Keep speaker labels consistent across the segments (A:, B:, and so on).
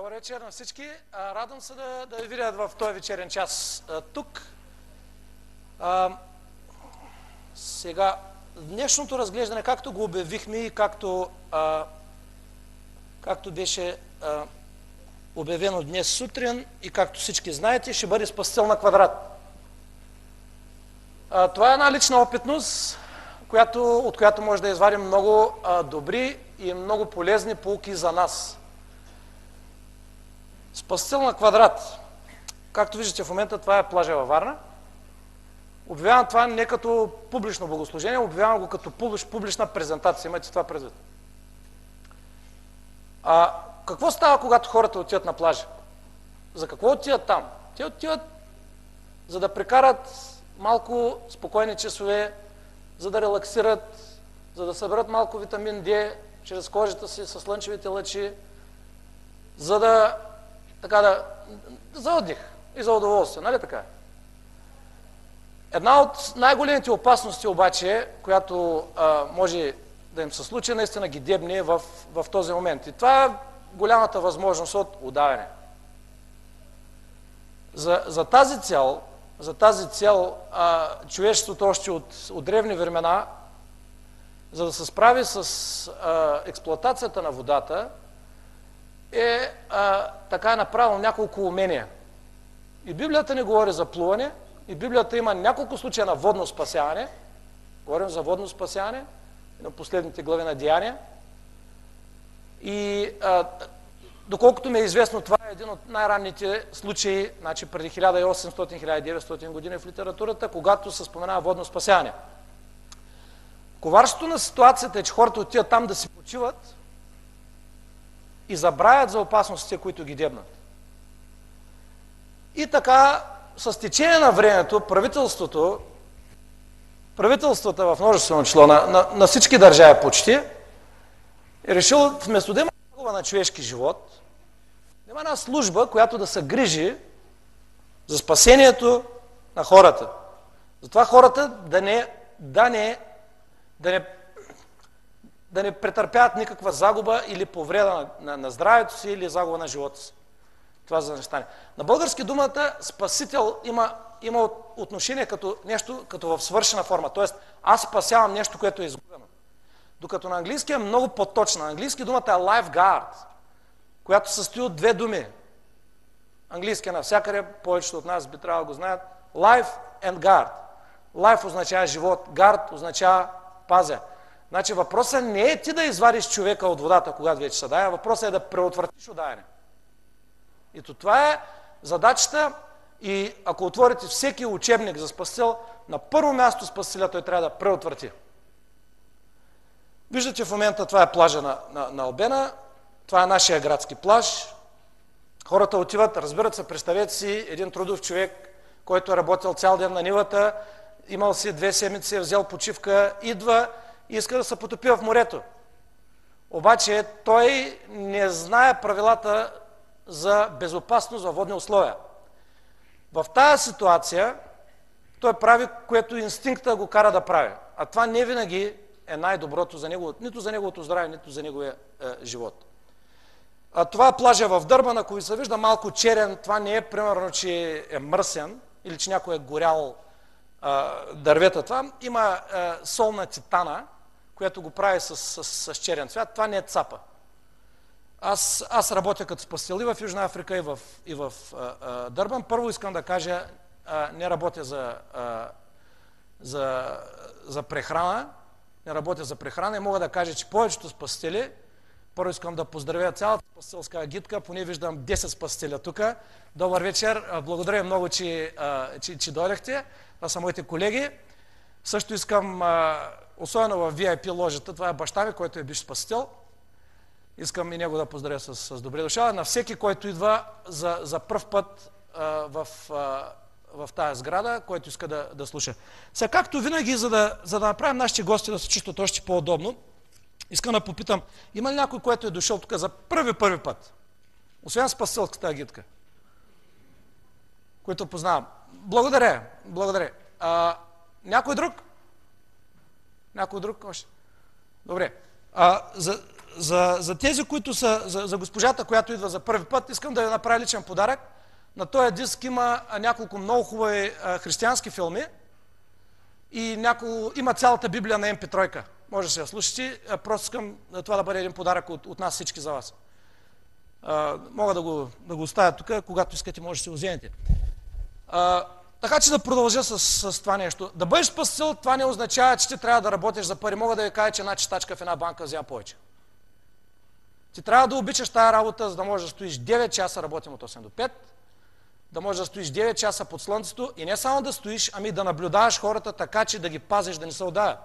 A: Добър вечер на всички. Радвам се да ви видя в този вечерен час тук. Сега, днешното разглеждане, както го обявихме и както беше обявено днес сутрин и както всички знаете, ще бъде спасител на квадрат. Това е една лична опитност, от която може да извадим много добри и много полезни поуки за нас. Спасител на квадрат. Както виждате в момента, това е плажа във Варна. Обявявам това не като публично богослужение, обявявам го като публична презентация. Имайте това предвид. Какво става, когато хората отиват на плажа? За какво отиват там? Те отиват, за да прекарат малко спокойни часове, за да релаксират, за да съберат малко витамин D чрез кожата си с слънчевите лъчи, за отдих и за удоволствие, нали така? Една от най-големите опасности обаче, която може да им се случи, наистина ги дебне в този момент. И това е голямата възможност от удавяне. За тази цел човечеството още от древни времена, за да се справи с експлоатацията на водата, така е направил няколко умения. И Библията не говори за плуване, и Библията има няколко случая на водно спасяване. Говорим за водно спасяване на последните глави на Деяния. И доколкото ми е известно, това е един от най-ранните случаи, значи преди 1800-1900 години в литературата, когато се споменава водно спасяване. Коварството на ситуацията е, че хората отиват там да си почиват и забравят за опасностите, които ги дебнат. И така, с течение на времето, правителствата в множествено число на всички държави почти, е решил, вместо да има загуба на човешки живот, да има една служба, която да се грижи за спасението на хората. Затова хората да не претърпяват никаква загуба или повреда на здравето си или загуба на живота си. Това за да не стане. На български думата спасител има отношение като нещо, като в свършена форма. Тоест, аз спасявам нещо, което е изгубено. Докато на английски е много по-точна. На английски думата е lifeguard, която състои от две думи. Английски навсякъде, повечето от нас би трябвало да го знаят. Life and guard. Life означава живот, guard означава пазя. Значи въпросът не е ти да извадиш човека от водата, когато вече се дая, въпросът е да предотвратиш удаване. И това е задачата, и ако отворите всеки учебник за спасител, на първо място спасителя той трябва да предотврати. Виждате в момента, това е плажа на Албена, това е нашия градски плаж. Хората отиват, разбират се, представете си един трудов човек, който е работил цял ден на нивата, имал си 2 седмици, е взел почивка, идва и иска да се потопи в морето. Обаче той не знае правилата за безопасност във водни условия. В тази ситуация той прави, което инстинкта го кара да прави. А това не винаги е най-доброто за него, нито за неговото здраве, нито за неговия живот. Това е плажа в Дърбан, ако ви се вижда малко черен, това не е примерно, че е мръсен или че някой е горял дървета. Това има сол на титана, която го прави с черен цвят. Това не е цапа. Аз работя като спасител и в Южна Африка, и в Дърбан. Първо искам да кажа, не работя за прехрана, не работя за прехрана и мога да кажа, че повечето спасители, първо искам да поздравя цялата спасителска агитка, поне виждам 10 спасителя тук. Добър вечер, благодаря много, че дойдахте. Това са моите колеги. Също искам, особено в VIP ложата, това е баща ми, който е бивш спасител. Искам и него да поздравя с добре дошъл. На всеки, който идва за пръв път в тази сграда, който иска да слуша. Сега, както винаги, за да направим нашите гости да се чувстват още по-удобно, искам да попитам, има ли някой, който е дошъл тук за първи път? Освен спасителската агитка, които познавам. Благодаря. Някой друг? Някой друг още? Добре. За тези, които са, за госпожата, която идва за първи път, искам да ви направя личен подарък. На този диск има няколко много хубави християнски филми и има цялата Библия на MP3. Може да се я слушате. Просто искам това да бъде един подарък от нас всички за вас. Мога да го оставя тук, когато искате, може да се го вземете. Така че да продължа с това нещо. Да бъдеш спасител, това не означава, че ти трябва да работиш за пари. Мога да ви кажа, че една чистачка в една банка взема повече. Ти трябва да обичаш тази работа, за да можеш да стоиш 9 часа, работим от 8 до 5, да можеш да стоиш 9 часа под слънцето и не само да стоиш, ами да наблюдаваш хората така, че да ги пазиш, да не се удавят.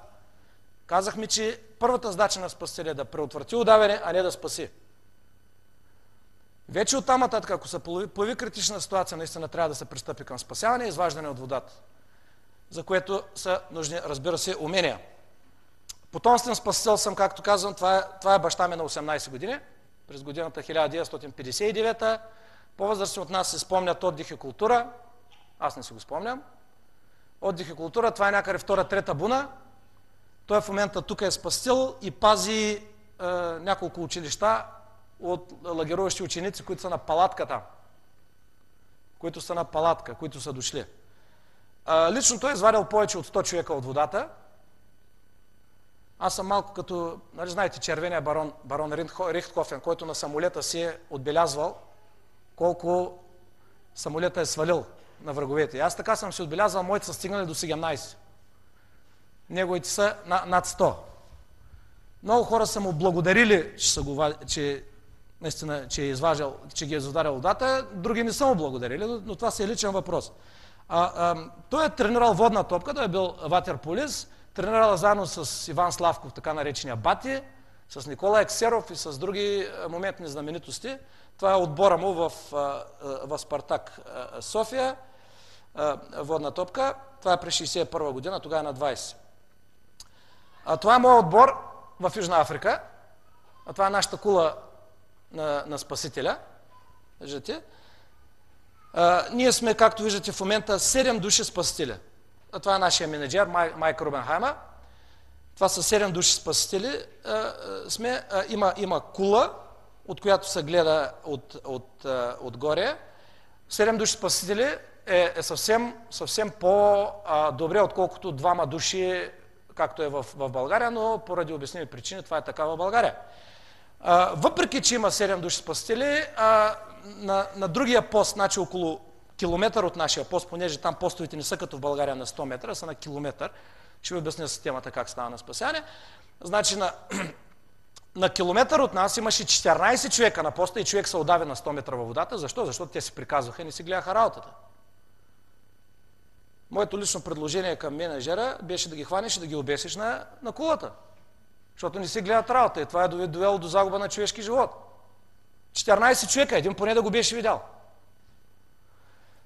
A: Казахме, че първата задача на спасителя е да преотврати удавяне, а не да спаси. Вече оттам нататък, ако се появи критична ситуация, наистина трябва да се пристъпи към спасяване и изваждане от водата, за което са нужни, разбира се, умения. Потомствен спасител съм, както казвам, това е баща ми на 18 години, през годината 1959. По-възрастни от нас се спомнят отдих и култура, аз не си го спомням. Отдих и култура, това е някъде втора-трета буна. Той в момента тук е спасител и пази няколко училища от лагеруващи ученици, които са на палатка там. Които са дошли. Лично той е извадил повече от 100 човека от водата. Аз съм малко като, нали знаете, червения барон Рихтхофен, който на самолета си е отбелязвал колко самолета е свалил на враговете. Аз така съм си отбелязвал, моите са стигнали до 17. Неговите са над 100. Много хора са му благодарили, че наистина, че ги е извадил водата, други не са му благодарили, но това си е личен въпрос. Той е тренирал водна топка, той е бил ватерполист, тренирал заедно с Иван Славков, така наречения Бати, с Никола Ексеров и с други моментни знаменитости. Това е отбора му в Спартак София, водна топка. Това е през 1961 година, тогава е на 20. Това е моят отбор в Южна Африка. Това е нашата кула на Спасителя. Виждате? Ние сме, както виждате в момента, 7 души спасители. Това е нашия менеджер, Майк Рубенхаймер. Това са 7 души спасители. Има кула, от която се гледа отгоре. 7 души спасители е съвсем по-добре, отколкото 2 души, както е в България, но поради обясними причини това е така в България. Въпреки че има 7 души спасители, на другия пост, значи около километър от нашия пост, понеже там постовете не са като в България на 100 метра, са на километър. Ще ви обясня системата как става на спасяване. Значи на километър от нас имаше 14 човека на поста и човек се удави на 100 метра във водата. Защо? Защото те си приказваха и не си гледаха работата. Моето лично предложение към менеджера беше да ги хванеш и да ги обесиш на кулата. Защото не си гледат работа и това е довело до загуба на човешки живот. 14 човека, един поне да го беше видял.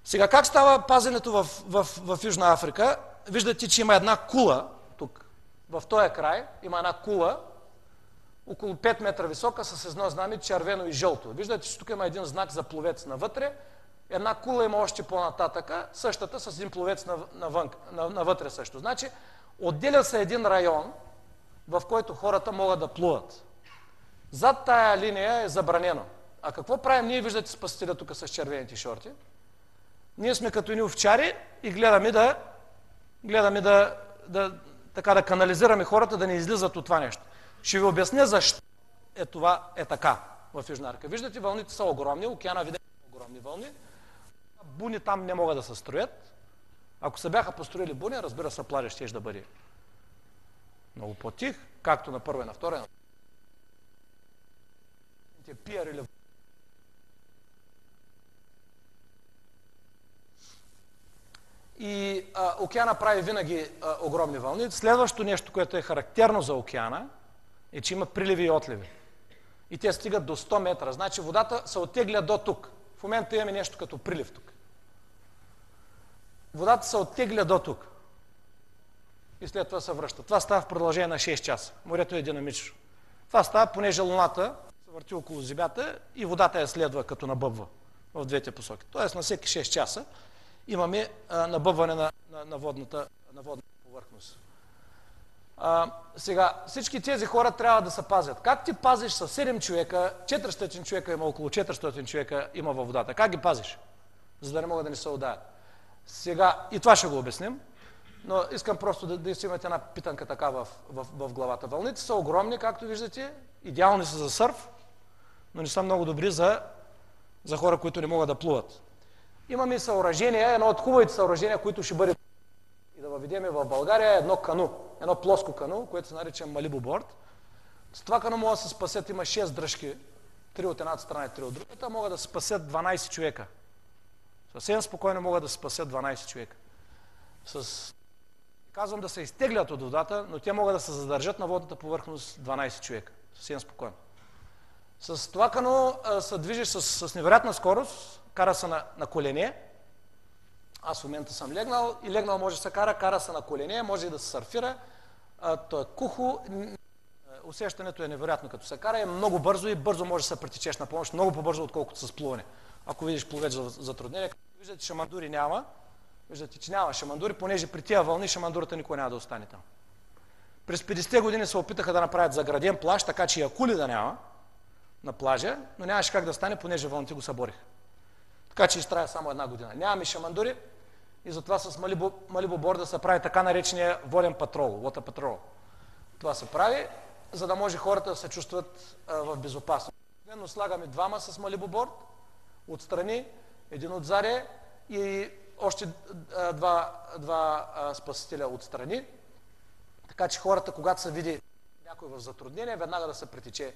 A: Сега, как става пазенето в Южна Африка? Виждате, че има една кула, тук, в този край, има една кула, около 5 метра висока, с едно знаме червено и жълто. Виждате, че тук има един знак за пловец навътре, една кула има още по-нататъка, същата с един пловец навътре също. Значи, отделя се един район, в който хората могат да плуват. Зад тая линия е забранено. А какво правим ние, виждате спасителя тук с червените шорти? Ние сме като едни овчари и гледаме да канализираме хората да не излизат от това нещо. Ще ви обясня защо това е така в Южна Африка. Виждате, вълните са огромни, океана видя огромни вълни. Буни там не могат да се строят. Ако се бяха построили буни, разбира се, плажа ще да бъде много по-тих, както на първа и на втора. Пиер или и океана прави винаги огромни вълни. Следващото нещо, което е характерно за океана, е, че има приливи и отливи. И те стигат до 100 метра. Значи водата се оттегля до тук. В момента имаме нещо като прилив тук. Водата се оттегля до тук. И след това се връща. Това става в продължение на 6 часа. Морето е динамично. Това става, понеже Луната се върти около Земята и водата я следва като набъбва в двете посоки. Тоест на всеки 6 часа имаме набъбване на водната повърхност. Сега, всички тези хора трябва да се пазят. Как ти пазиш с 7 човека, 400 човека има, около 400 човека има във водата? Как ги пазиш? За да не могат да не се удаят. Сега, и това ще го обясним, но искам просто да си имате една питанка така в главата. Вълните са огромни, както виждате, идеални са за сърф, но не са много добри за хора, които не могат да плуват. Имаме и съоръжения, едно от хубавите съоръжения, които ще бъде и да въведеме в България, е едно кану, едно плоско кану, което се нарича малибоборд. С това кану могат да се спасят, има 6 дръжки, 3 от едната страна и 3 от другата, могат да се спасят 12 човека. Съвсем спокойно могат да се спасят 12 човека. Казвам да се изтеглят от водата, но те могат да се задържат на водната повърхност 12 човека. Съвсем спокойно. С това кану се движиш с невероятна скорост, кара се на колене. Аз в момента съм легнал и легнал може да се кара се на колене, може и да се сърфира. То е кухо. Усещането е невероятно като се кара, е много бързо и бързо може да се притечеш на помощ, много по-бързо, отколкото с плуване. Ако видиш пловец за затруднение, виждате, шамандури няма. Виждате, че няма шамандури, понеже при тия вълни шамандурата никой няма да остане там. През 50-те години се опитаха да направят заграден плаж, така че и акули да няма на плажа, но нямаше как да стане, понеже вълните го събориха. Така че изтрая само една година. Нямаме шамандури и затова с малибоборда се прави така наречения воден патрол, water patrol. Това се прави, за да може хората да се чувстват в безопасност. Но слагаме двама с малибоборд, отстрани, един отзаре и още два спасителя отстрани. Така че хората, когато се види някой в затруднение, веднага да се притече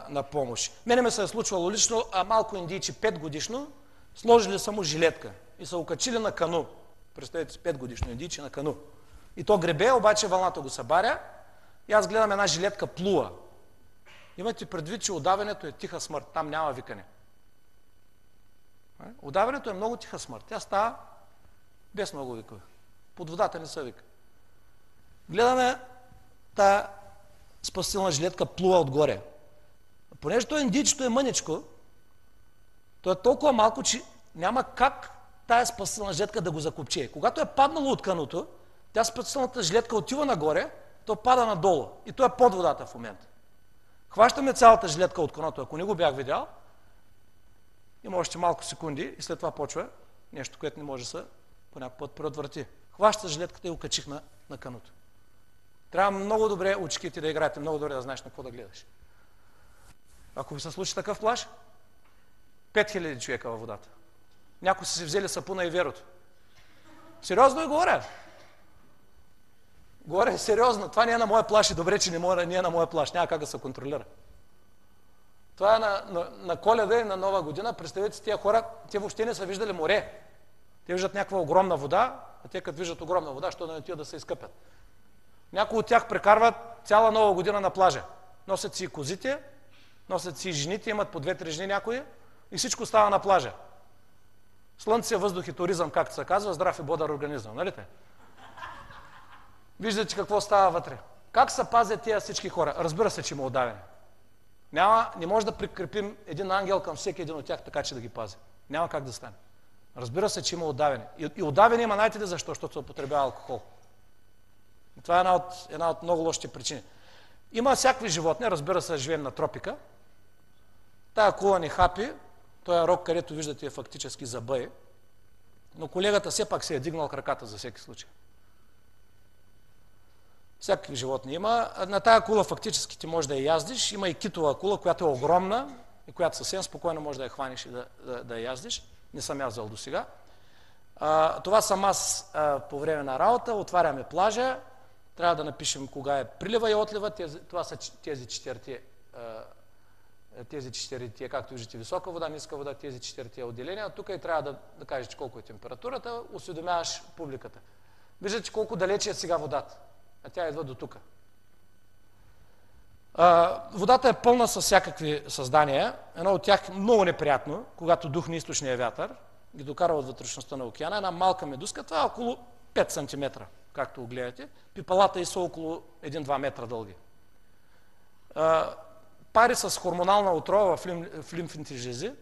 A: на помощ. Мене ме се е случвало лично, малко индийчи 5 годишно, сложили са му жилетка и са окачили на кану. Представете си 5 годишно индийче на кану. И то гребе, обаче вълната го събаря и аз гледам една жилетка плува. Имайте предвид, че удаването е тиха смърт, там няма викане. Удаването е много тиха смърт. Тя става без много викове. Под водата не са вика. Гледаме тая спасителна жилетка плува отгоре. Понеже то индийчето е мъничко, то е толкова малко, че няма как тая спасителна жилетка да го закопче. Когато е паднало от кануто, тя спасителната жилетка отива нагоре, то пада надолу. И то е под водата в момента. Хващаме цялата жилетка от кануто, ако не го бях видял, има още малко секунди и след това почва нещо, което не може да се по някакъв път предотврати. Хваща жилетката и окачих на кануто. Трябва много добре очките да играете, много добре да знаеш на какво да гледаш. Ако ви се случи такъв плаж, 5000 човека във водата. Някои са си взели сапуна и верото. Сериозно и говоря. Говоря е сериозно. Това не е на моя плаж и добре, че не е на моя плаж. Няма как да се контролира. Това е на Коледа и на Нова година. Представете си, тия хора, те въобще не са виждали море. Те виждат някаква огромна вода, а те като виждат огромна вода, що да не отидат да се изкъпят. Някои от тях прекарват цяла Нова година на плажа. Носят си и козите, носят си и жените, имат по 2-3 жени някои и всичко става на плажа. Слънце, въздух и туризъм, както се казва, здрав и бодър организъм, нали те? Виждате какво става вътре. Как се пазят тия всички хора? Разбира се, че има удавяне. Не може да прикрепим един ангел към всеки един от тях, така че да ги пази. Няма как да стане. Разбира се, че има удавяне. И удавяне има, знаете ли защо? Защото се употребява алкохол. И това е една от много лошите причини. Има всякакви животни, разбира се, живеем на тропика. Тая акула ни хапи, този рог, където виждате, е фактически забъй, но колегата все пак се е дигнал краката за всеки случай. Всякакви животни има. На тая акула фактически ти можеш да я яздиш. Има и китова акула, която е огромна и която съвсем спокойно може да я хванеш и да я яздиш. Не съм яздал до сега. Това съм аз по време на работа. Отваряме плажа. Трябва да напишем кога е прилива и отлива. Това са тези четирите, както виждате, висока вода, ниска вода, тези четирите отделения. Тук и трябва да кажете колко е температурата, осведомяваш публиката. Виждате колко далече е сега водата. А тя идва до тук. Водата е пълна с всякакви създания. Едно от тях много неприятно, когато духне източния вятър, ги докара от вътрешността на океана. Една малка медузка, това е около 5 см, както го гледате. Пипалата и са около 1-2 метра дълги. Пари с хормонална отрова в лимфните жлези,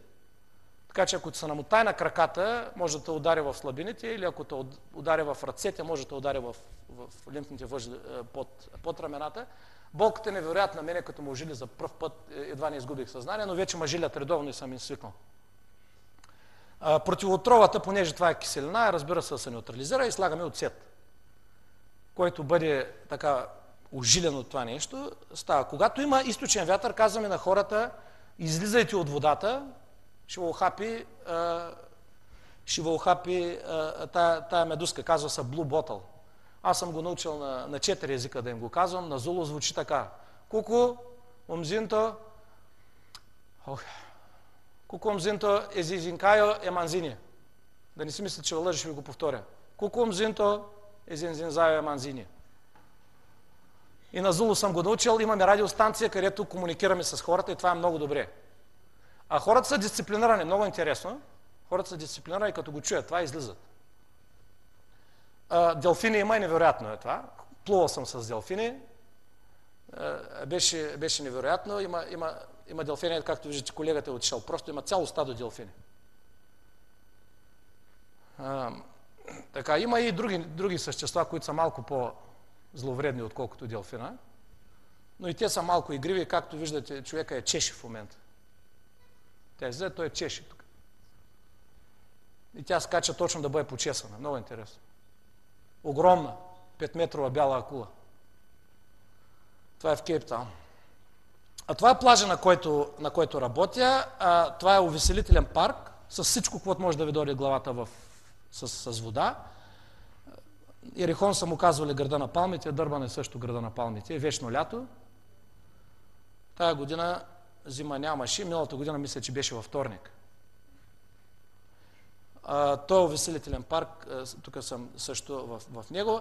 A: така че ако ти се намотай на краката, може да те удари в слабините, или ако те удари в ръцете, може да те удари в в лимфните възли под рамената. Болката е невероятна. Мене като му жили за пръв път, едва не изгубих съзнание, но вече ме жилят редовно и съм им свикнал. Противоотровата, понеже това е киселина, разбира се, се неутрализира и слагаме оцет, който бъде така ожилен от това нещо, става. Когато има източен вятър, казваме на хората, излизайте от водата, ще ви охапи тая медузка, казва се Blue Bottle. Аз съм го научил на 4 езика да им го казвам. На зулу звучи така. Куку, умзинто, куку умзинто езизинкайо еманзини. Да не си мислите, че лъжа, ще ви го повторя. Куку умзинто езинзинзайо еманзини. И на зулу съм го научил. Имаме радиостанция, където комуникираме с хората и това е много добре. А хората са дисциплинирани, много интересно. Хората са дисциплинирани, като го чуят, това излизат. Делфини има и невероятно е това. Плувал съм с делфини. Беше невероятно. Има делфини, както виждате, колегата е отишъл. Просто има цяло стадо делфини. Така, има и други същества, които са малко по-зловредни, отколкото делфина. Но и те са малко игриви. Както виждате, човека е чеши в момента. Той е чеши тук. И тя скача точно да бъде почесана. Много интересно. Огромна, 5-метрова бяла акула. Това е в Кейптаун. А това е плажа, на който работя. Това е увеселителен парк с всичко, което може да ви дойде главата с вода. Ерихон са му казвали града на палмите, Дърбан е също града на палмите. Е вечно лято. Тая година зима нямаше. Миналата година мисля, че беше във вторник. Той е увеселителен парк, тук съм също в него.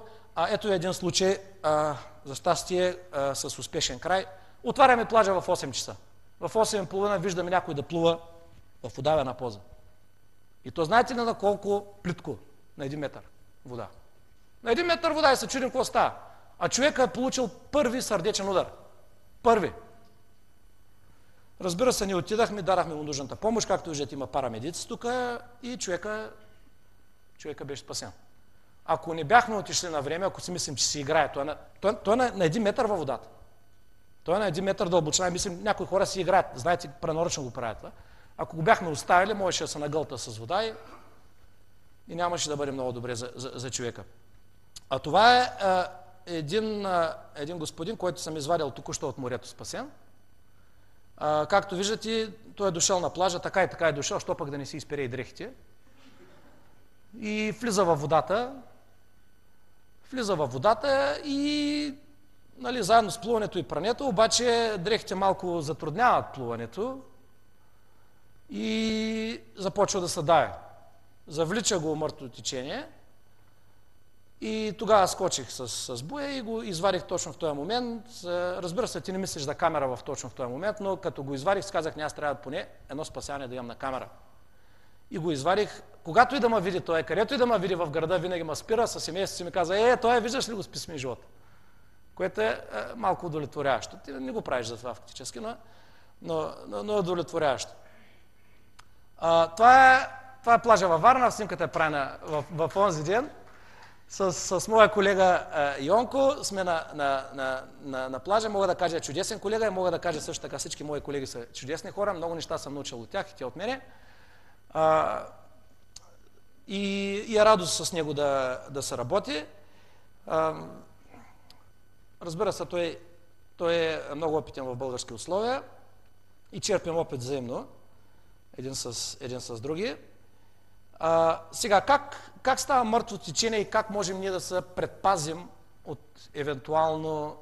A: Ето е един случай, за щастие, с успешен край. Отваряме плажа в 8 часа. В 8:30 виждаме някой да плува в удавена поза. И то знаете ли на колко плитко? На 1 метър вода. На 1 метър вода и се чудим какво става. А човека е получил първи сърдечен удар. Първи. Разбира се, ние отидахме, дарахме му нужната помощ, както виждате, има парамедици тук и човека беше спасен. Ако не бяхме отишли на време, ако си мислим, че си играе, той е на 1 метър във водата. Той е на 1 метър дълбочина и мислим, някои хора си играят, знаете, преноръчно го правят това. Ако го бяхме оставили, можеше да се нагълта с вода и нямаше да бъде много добре за човека. А това е един господин, който съм извадил току-що от морето спасен. Както виждате, той е дошъл на плажа, така и така е дошъл, що пък да не си изпере и дрехите. И влиза във водата и нали, заедно с плуването и прането, обаче дрехите малко затрудняват плуването и започва да се дае. Завлича го мъртво течение и тогава скочих с буя и го извадих точно в този момент. Разбира се, ти не мислиш за камера точно в този момент, но като го извадих, си казах, аз трябва поне едно спасяване да имам на камера. И го извадих. Когато и да ме види той, където и да ме види в града, винаги ме спира, със семейството си ми каза, той виждаш ли го спи ми живота? Което е малко удовлетворяващо. Ти не го правиш за това фактически, но е удовлетворяващо. Това е плажа във Варна, снимката е правена в онзи ден. С моя колега Йонко сме на плажа. Мога да кажа чудесен колега и мога да кажа също така всички мои колеги са чудесни хора. Много неща съм научил от тях и те от мене. И е радост с него да се работи. Разбира се, той е много опитен в български условия и черпим опит взаимно, един с други. Сега, как става мъртво течение и как можем ние да се предпазим от евентуално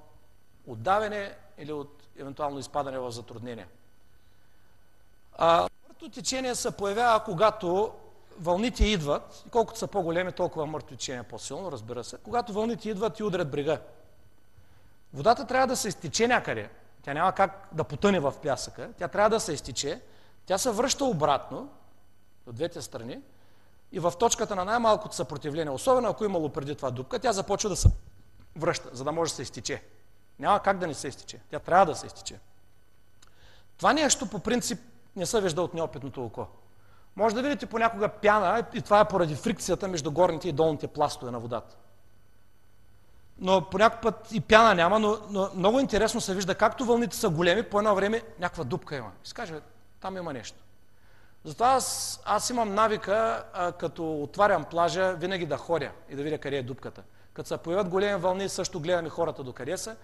A: отдаване или от евентуално изпадане в затруднение? Мъртво течение се появява, когато вълните идват, и колкото са по-големи, толкова мъртво течение е по-силно, разбира се. Когато вълните идват и удрят брега. Водата трябва да се изтече някъде. Тя няма как да потъне в пясъка. Тя трябва да се изтече. Тя се връща обратно от двете страни и в точката на най-малкото съпротивление, особено ако имало преди това дупка, тя започва да се връща, за да може да се изтече. Няма как да не се изтече. Тя трябва да се изтече. Това нещо по принцип не се вижда от неопитното око. Може да видите понякога пяна и това е поради фрикцията между горните и долните пластове на водата. но по някакъв път и пяна няма, но много интересно се вижда, както вълните са големи, по едно време някаква дупка има. И се каже, там има нещо. Затова аз имам навика, като отварям плажа, винаги да ходя и да видя къде е дупката. Като се появят големи вълни, също гледам и хората докъде са.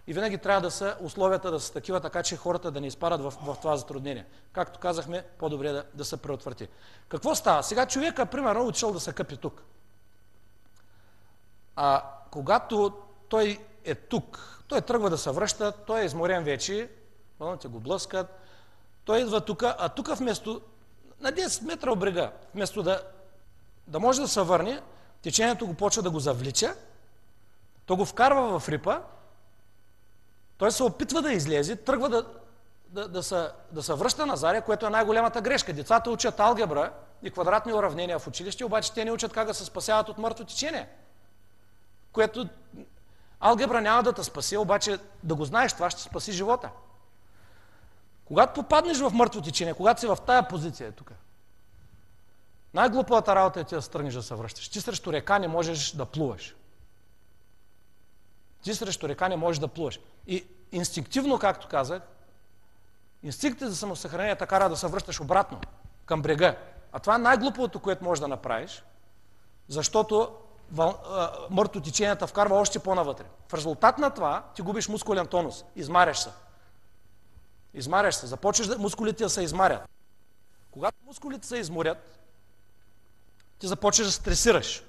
A: И винаги трябва да са условията да са такива, така че хората да не изпадат в това затруднение. Както казахме, по-добре да се преотврати. Какво става? Сега човека, примерно, учил да се къпи тук. Когато той е тук, той тръгва да се връща, той е изморен вече, вълните го блъскат, той идва тук, а тук вместо на 10 метра от брега, вместо да може да се върне, течението го почва да го завлича, то го вкарва в рипа, той се опитва да излезе, тръгва да се връща назад, което е най-голямата грешка. Децата учат алгебра и квадратни уравнения в училище, обаче те не учат как да се спасяват от мъртво течение. Което алгебра няма да те спаси, обаче да го знаеш, това ще спаси живота. Когато попаднеш в мъртво течение, когато си в тая позиция тук, най-глупавата работа е ти да стръгнеш да се връщаш. Ти срещу река не можеш да плуваш. Ти срещу река не можеш да плуваш. И инстинктивно, както казах, инстинктите за самосъхранение те кара да се връщаш обратно към брега. А това е най-глупавото, което можеш да направиш, защото мъртво теченията вкарва още по-навътре. В резултат на това ти губиш мускулен тонус, измаряш се. Измаряш се, започваш мускулите да се измарят. Когато мускулите се изморят, ти започваш да стресираш.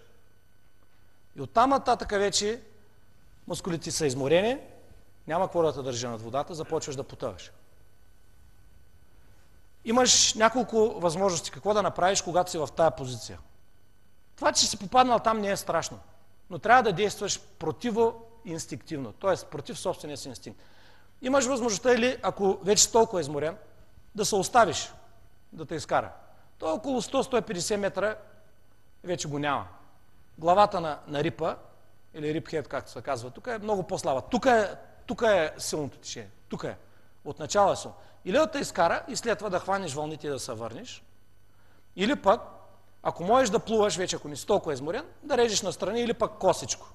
A: И оттам нататък вече мускулите са изморени, няма какво да те държи над водата, започваш да потъваш. Имаш няколко възможности какво да направиш, когато си в тая позиция. Това, че си попаднал там, не е страшно, но трябва да действаш противоинстинктивно, т.е. против собствения си инстинкт. Имаш възможността или, ако вече си толкова изморен, да се оставиш, да те изкара. То около 100-150 метра вече го няма. Главата на рипа, или рипхед, както се казва, тук е много по-слаба. Тук е силното течение. Тук е. Отначало е силно. Или да те изкара и след това да хванеш вълните и да се върнеш. Или пък, ако можеш да плуваш вече, ако не си толкова изморен, да режеш настрани или пък косичко.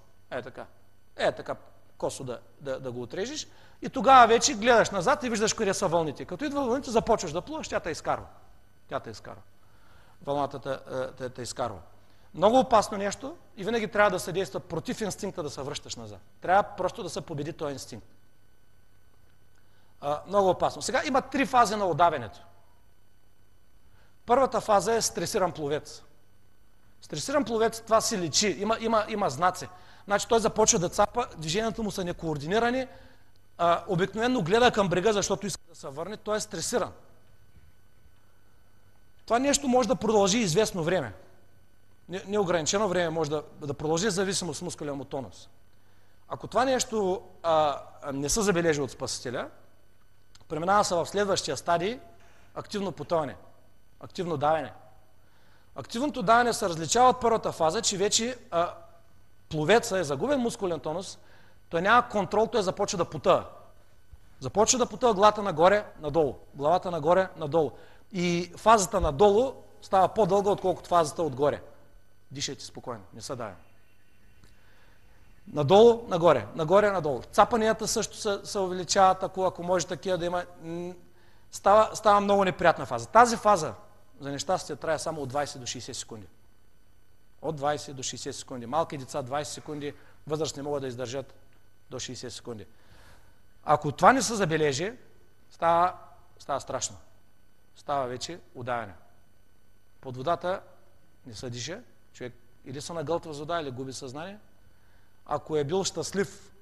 A: Така косо да го отрежеш. И тогава вече гледаш назад и виждаш къде са вълните. Като идва вълните, започваш да плуваш, тя те изкарва. Вълната те изкарва. Много опасно нещо и винаги трябва да се действа против инстинкта да се връщаш назад. Трябва просто да се победи този инстинкт. Много опасно. Сега има 3 фази на удавянето. Първата фаза е стресиран пловец. Стресиран пловец, това си личи, има знаци. Значи той започва да цапа, движенията му са некоординирани, обикновено гледа към брега, защото иска да се върне, той е стресиран. Това нещо може да продължи известно време. Неограничено време може да продължи зависимост от мускулен му тонус. Ако това нещо не се забележи от спасителя, преминава се в следващия стадий активно потъване, активно даване. Активното даване се различава от първата фаза, че вече пловеца е загубен мускулен тонус, той няма контрол, той започва да потъва. Започва да потъва главата нагоре, надолу. Главата нагоре, надолу. И фазата надолу става по-дълга, отколкото фазата отгоре. Дишайте спокойно, не се давай. Надолу, нагоре, нагоре, надолу. Цапанията също се увеличават, ако може такива да има. Става много неприятна фаза. Тази фаза, за нещастие, трае само от 20 до 60 секунди. От 20 до 60 секунди. Малки деца 20 секунди, възрастни могат да издържат до 60 секунди. Ако това не се забележи, става страшно. Става вече удавяне. Под водата не се диша, човек или се нагълтва с вода, или губи съзнание. Ако е бил щастлив,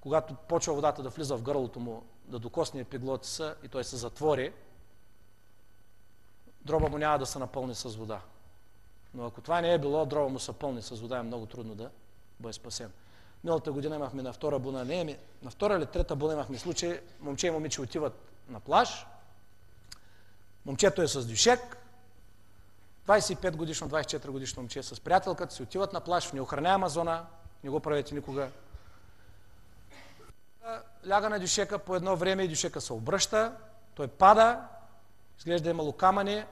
A: когато почва водата да влиза в гърлото му, да докосне епиглотиса и той се затвори, дроба му няма да се напълни с вода. Но ако това не е било, дроба му се пълни с вода, е много трудно да бъде спасен. Миналата година имахме на втора буна, на втора или трета буна имахме случай, момче и момиче отиват на плаж, момчето е с дюшек, 25 годишно, 24 годишно момче с приятелката си отиват на плаж в неохраняема зона, не го правете никога. Ляга на дюшека по едно време и дюшека се обръща, той пада, изглежда имало камъни,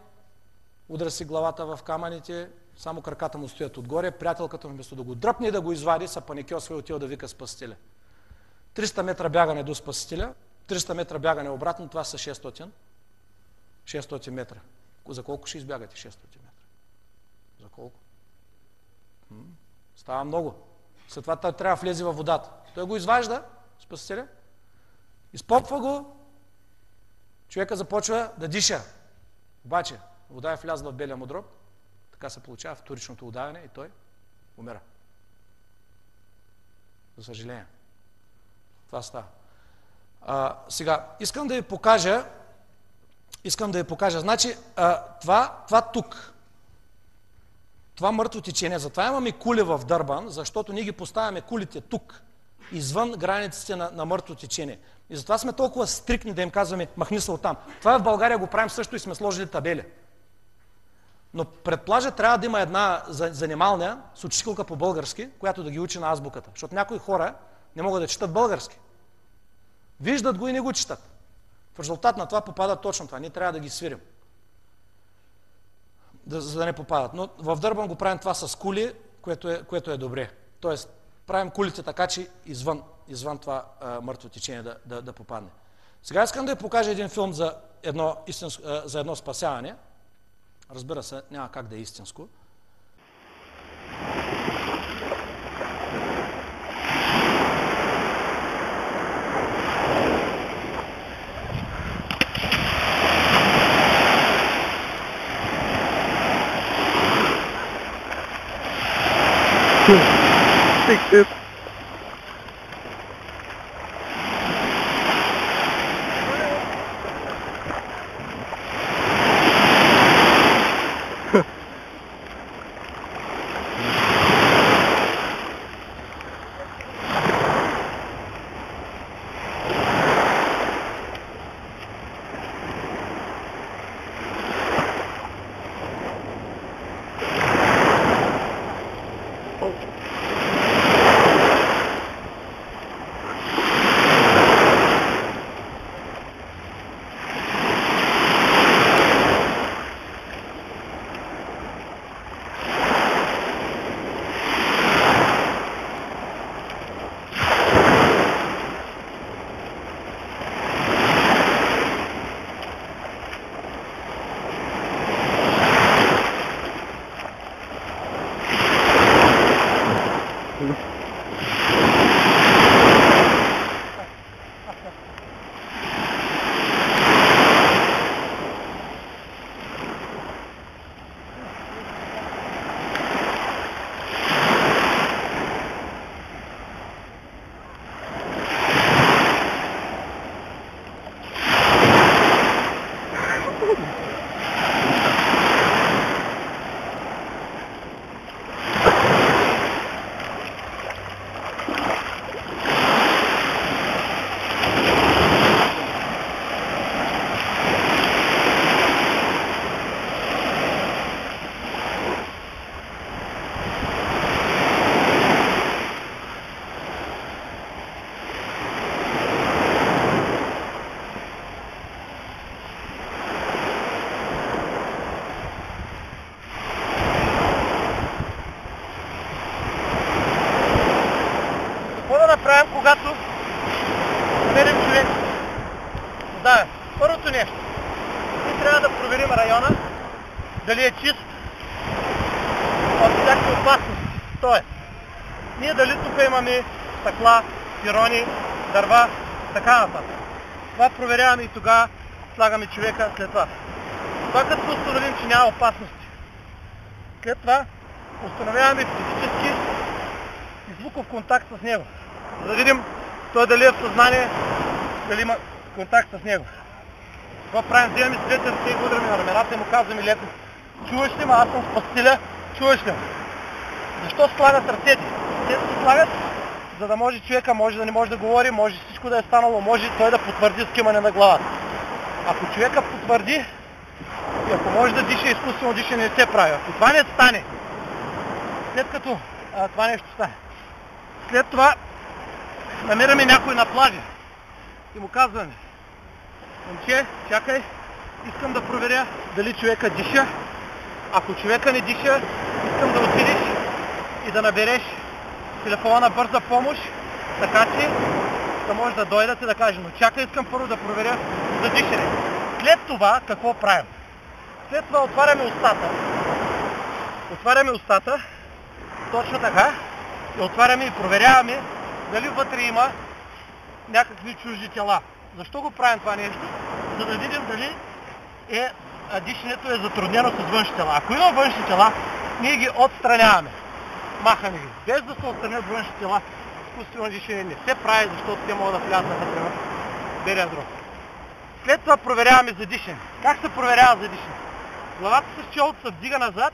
A: удря си главата в камъните Само краката му стоят отгоре, приятелката му вместо да го дръпне и да го извади, са паникьосва и отива да вика спасителя. 300 метра бягане до спасителя, 300 метра бягане обратно, това са 600. 600 метра. За колко ще избягате 600 метра? За колко? Става много. След това той трябва да влезе във водата. Той го изважда, спасителя, изпопва го, човека започва да диша. Обаче, вода е влязла в белия му дроб, така се получава вторичното удавяне и той умира. За съжаление. Това става. Сега, искам да ви покажа, значи, това тук, това мъртво течение, затова имаме кули в Дърбан, защото ние ги поставяме кулите тук, извън границите на мъртво течение. И затова сме толкова стрикни да им казваме, махни се оттам. Това в България го правим също и сме сложили табели. Но пред плажа трябва да има една занималня с учителка по български, която да ги учи на азбуката. Защото някои хора не могат да четат български. Виждат го и не го четат. В резултат на това попадат точно това. Ние трябва да ги свирим. За да не попадат. Но в Дърбан го правим това с кули, което е добре. Тоест, правим кулите така, че извън това мъртво течение да попадне. Сега искам да ви покажа един филм за едно спасяване. Разбира се, няма как да е истинско.
B: Когато намерим човек. Да, първото нещо. Ние трябва да проверим района, дали е чист от всякакви опасности. Тоест, ние дали тук имаме стъкла, пирони, дърва, така нататък. Това проверяваме и тогава слагаме човека след това. Това като установим, че няма опасности. След това установяваме физически и звуков контакт с него. За да видим той дали е в съзнание, дали има контакт с него. Това правим, вземаме с двете ръце и го удряме на рамената и му казваме леко: чуваш ли ме, аз съм спасителя, чуваш ли ме? Защо слагат ръцете? Ръцете се слагат, за да може човека, може да не може да говори, може всичко да е станало, може той да потвърди скимане на главата. Ако човека потвърди и ако може да диша, изкуствено дишане не се прави. Ако това не стане, след като това нещо стане, след това намираме някой на плажа и му казваме: момче, чакай, искам да проверя дали човека диша. Ако човека не диша, искам да отидеш и да набереш телефона на бърза помощ, така че да може да дойдат и да кажеш, но чакай, искам първо да проверя за дишане. След това какво правим? След това отваряме устата. Отваряме устата, точно така, и отваряме и проверяваме дали вътре има някакви чужди тела. Защо го правим това нещо? За да видим дали дишането е затруднено с външни тела. Ако има външни тела, ние ги отстраняваме. Махаме ги. Без да се отстранят външни тела, изкуствено дишане не се прави, защото те могат да влязат вътре в белия дроб. След това проверяваме за дишане. Как се проверява за дишане? Главата с челото се вдига назад,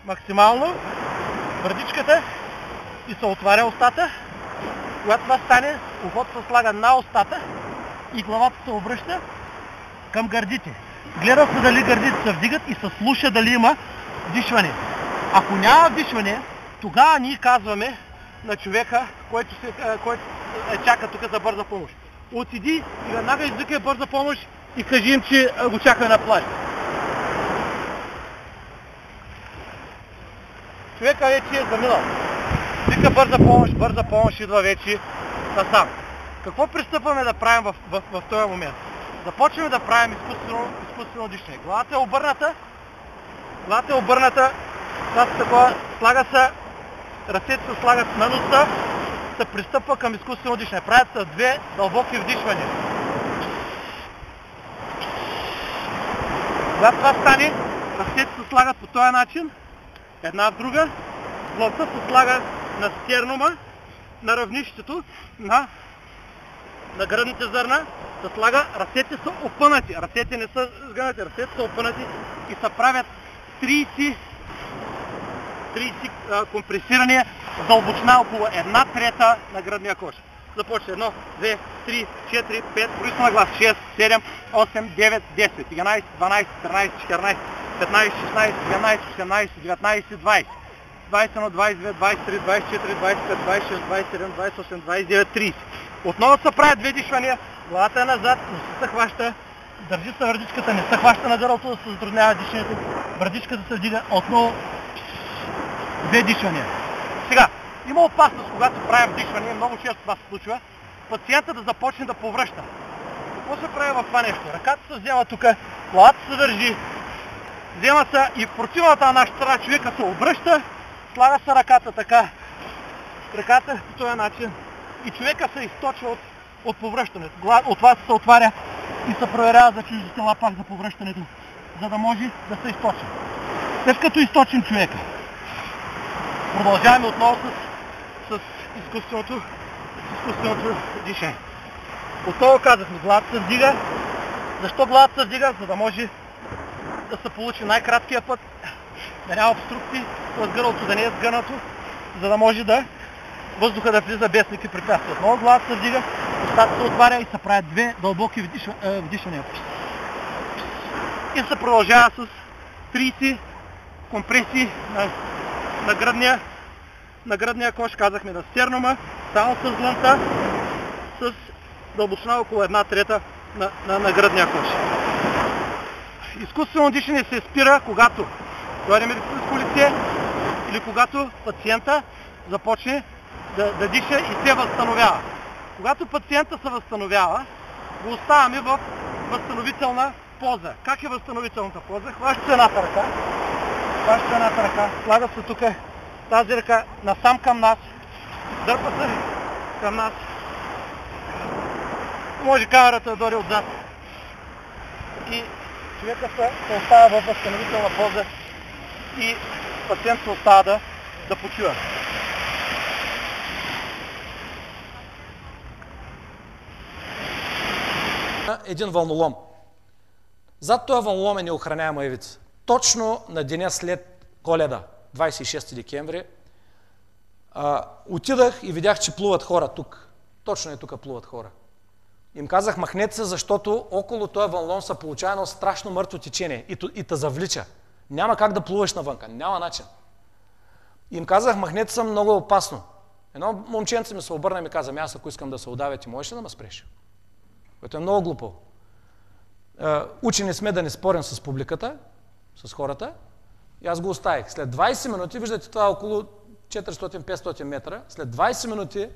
B: максимално, брадичката, и се отваря устата. Когато това стане, ухото се слага на устата и главата се обръща към гърдите. Гледа се дали гърдите се вдигат и се слуша дали има вдишване. Ако няма вдишване, тогава ние казваме на човека, който чака тук за бърза помощ: отиди и веднага извикай бърза помощ и кажи им, че го чакаме на плаж. Човека вече е заминал. Вика бърза помощ идва вече насам. Какво пристъпваме да правим в този момент? Започваме да правим изкуствено дишане. Главата е обърната, слага се, ръцете се слагат на носа, се пристъпва към изкуствено дишане. Правят се две дълбоки вдишвания. Когато това стане, ръцете се слагат по този начин, една в друга, главата се слага на стернума, на равнището, на гръдните зърна, се слага, ръцете са опънати, ръцете не са сгънати, ръцете са опънати и се правят 30 компресирания с дълбочина около 1/3 на гръдния кош. Започва 1, 2, 3, 4, 5, брои на глас, 6, 7, 8, 9, 10, 11, 12, 13, 14, 15, 16, 17, 18, 19, 20, 21, 22, 23, 24, 25, 26, 27, 28, 29, 30. Отново се правят две дишвания, главата е назад, носа се хваща, държи се брадичката, не се хваща на гърлото да се затруднява дишането, брадичката се вдига, отново две дишвания. Сега, има опасност, когато правим дишване, много често това се случва, пациента да започне да повръща. Какво се прави в това нещо? Ръката се взема тук, главата се държи, взема се и в противната на нашата страна човека се обръща, слага се ръката така, ръката по този начин и човека се източва от повръщането. От това се отваря и се проверява за чужди тела пак за повръщането, за да може да се източи. След като източим човека, продължаваме отново с изкуственото дишане. Отново казахме, главата се вдига. Защо главата се вдига? За да може да се получи най-краткия път, да няма обструкции, т.е. гърлото да не е сгънато, за да може въздуха да влиза без никакви препятствия. Отново главата се вдига, устата се отваря и се правят две дълбоки вдишвания. И се продължава с 30 компресии на гръдния кош, казахме на стернума, само с длънта, с дълбочина около 1/3 на гръдния кош. Изкуствено дишане се спира, когато дойде медицинско лице или когато пациента започне да диша и се възстановява. Когато пациента се възстановява, го оставяме в възстановителна поза. Как е възстановителната поза? Хваща се едната ръка, слага се тук тази ръка насам към нас, дърпа се към нас. Може камерата да дойде отзад. И човека се оставя в възстановителна поза и пациент се остава да почива.
A: Един вълнолом. Зад този вълнолом е неохраняема ивица. Точно на деня след Коледа, 26 декември, отидах и видях, че плуват хора тук. Точно е тук плуват хора. Им казах, махнете се, защото около този вълнолом се получава едно страшно мъртво течение и те завлича. Няма как да плуваш навънка, няма начин. Им казах, махнете се, много опасно. Едно момченце ми се обърна и ми каза, аз ако искам да се удавя, ти можеш ли да ме спреш? Което е много глупо. Учени сме да не спорим с публиката, с хората, И аз го оставих. След 20 минути, виждате, това е около 400-500 метра, след 20 минути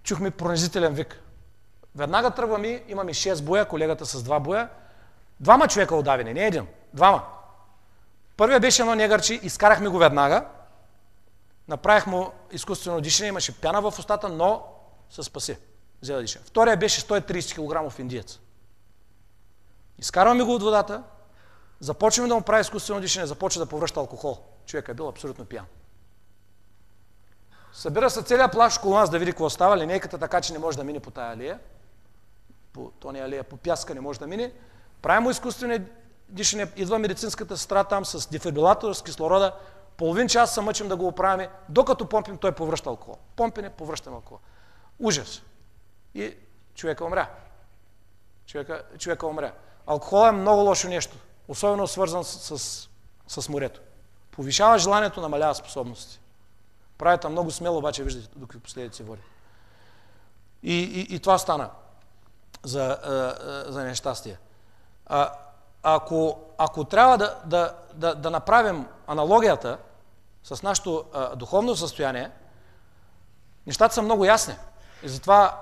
A: чухме пронизителен вик. Веднага тръгвам и имаме 6 боя, колегата с 2 боя. 2 човека удавени, не един. 2. Първия беше едно негърче, изкарахме го веднага. Направих му изкуствено дишане, имаше пяна в устата, но се спаси. Взе да диша. Втория беше 130 кг индиец. Изкарваме го от водата, започваме да му прави изкуствено дишане, започва да повръща алкохол. Човек е бил абсолютно пиян. Събира се целият плаж около нас да види какво става, линейката така, че не може да мине по тая алея. По тония алея, по пяска не може да мине. Правим му изкуствено дишане, идва медицинската сестра там с дефибрилатор, с кислорода. Половин час се мъчим да го оправим, докато помпим, той повръща алкохол. Помпене, повръщаме алкохол. Ужас. И човека умря. Човека умря. Алкохол е много лошо нещо, особено свързан с морето. Повишава желанието, намалява способности. Правите много смело, обаче виждате, докато последици води. И това стана за нещастие. Ако трябва да направим аналогията с нашето духовно състояние, нещата са много ясни. И затова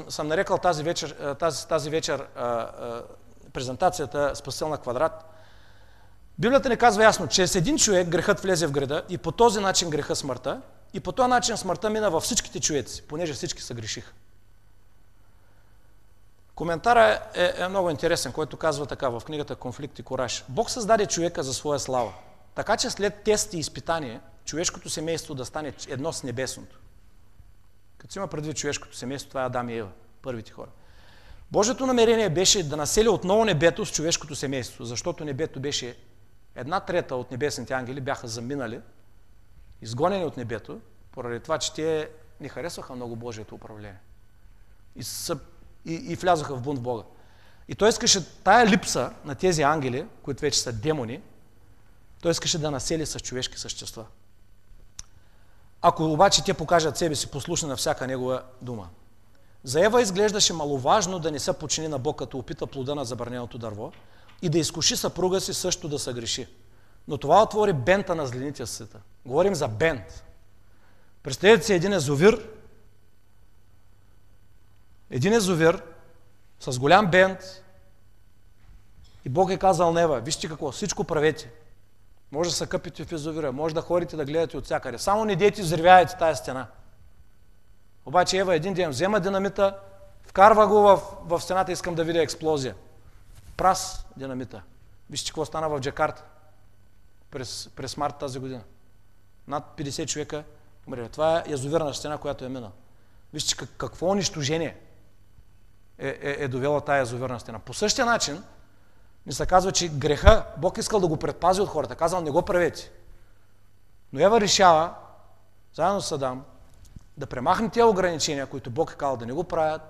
A: съм нарекал тази вечер презентацията "Спасител на квадрат". Библията ни казва ясно, че с един човек грехът влезе в града и по този начин греха смъртта, и по този начин смъртта мина във всичките човеци, понеже всички се грешиха. Коментарът е много интересен, който казва така в книгата "Конфликт и кораж". Бог създаде човека за своя слава, така че след тест и изпитание, човешкото семейство да стане едно с небесното. Като си има предвид човешкото семейство, това е Адам и Ева, първите хора. Божието намерение беше да насели отново небето с човешкото семейство, защото небето беше 1/3 от небесните ангели бяха заминали, изгонени от небето, поради това, че те не харесваха много Божието управление. И влязоха в бунт в Бога. И той искаше тая липса на тези ангели, които вече са демони, той искаше да насели с човешки същества. Ако обаче те покажат себе си послушни на всяка негова дума. За Ева изглеждаше маловажно да не се подчини на Бог, като опита плода на забраненото дърво и да изкуши съпруга си също да се греши. Но това отвори бента на злените в света. Говорим за бент. Представете си един езовир с голям бент и Бог е казал на Ева: вижте какво, всичко правете. Може да се къпите в езовира, може да ходите да гледате от всякъде. Само не дейте взривяйте тая стена. Обаче Ева един ден взема динамита, вкарва го в стената, искам да видя експлозия. Прас динамита. Вижте какво стана в Джакарта през март тази година. Над 50 човека умрели. Това е язовирна стена, която е минала. Вижте какво унищожение е довела тая язовирна стена. По същия начин ни се казва, че греха, Бог искал да го предпази от хората. Казал: не го правете. Но Ева решава, заедно с Адам, да премахне тези ограничения, които Бог е казал да не го правят,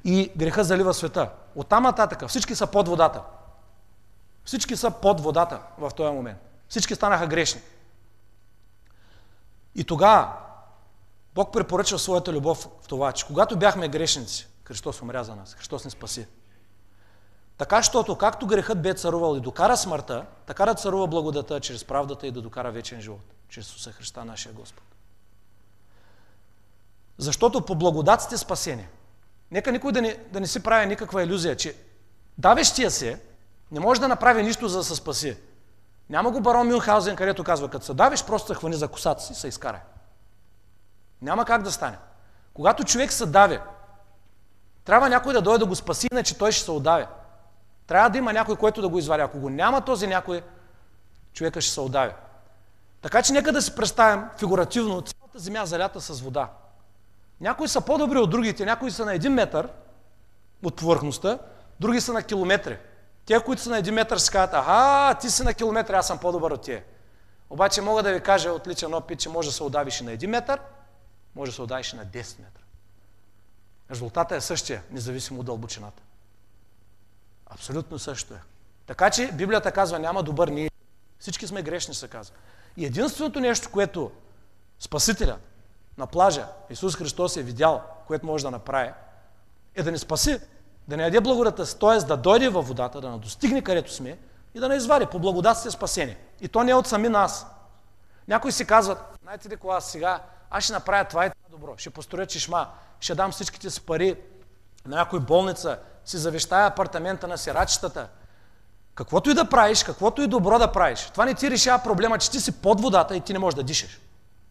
A: и греха залива света. Оттам нататък всички са под водата. Всички са под водата в този момент. Всички станаха грешни. И тогава Бог препоръчва своята любов в това, че когато бяхме грешници, Христос умря за нас, Христос ни спаси. Така, щото както грехът бе царувал и докара смъртта, така да царува благодата чрез правдата и да докара вечен живот, чрез Исуса Христа, нашия Господ. Защото по благодат сте спасени. Нека никой да не си прави никаква илюзия, че давещия се не може да направи нищо, за да се спаси. Няма го барон Мюнхаузен, където казва: като се давиш, просто се хвани за косата си и се изкарай. Няма как да стане. Когато човек се дави, трябва някой да дойде да го спаси, иначе той ще се отдави. Трябва да има някой, който да го извади. Ако го няма този някой, човека ще се отдави. Така че нека да си представим фигуративно цялата земя залята с вода. Някои са по-добри от другите, някои са на 1 метър от повърхността, други са на километри. Те, които са на 1 метър, си казват: аха, ти си на километри, аз съм по-добър от тия. Обаче мога да ви кажа от личен опит, че може да се отдавиш и на 1 метър, може да се отдавиш и на 10 метра. Резултатът е същия, независимо от дълбочината. Абсолютно също е. Така че Библията казва: няма добър ние. Всички сме грешни, се казва. И единственото нещо, което Спасителя на плажа Исус Христос е видял, което може да направи, е да ни спаси, да ни даде благодата, т.е. да дойде във водата, да ни достигне където сме и да не извади. По благодат сте спасени. И то не е от сами нас. Някои си казват, знаете ли кога сега, аз ще направя това и това добро, ще построя чешма, ще дам всичките си пари на някой болница, си завещая апартамента на сирачетата. Каквото и да правиш, каквото и добро да правиш, това не ти решава проблема, че ти си под водата и ти не можеш да дишаш.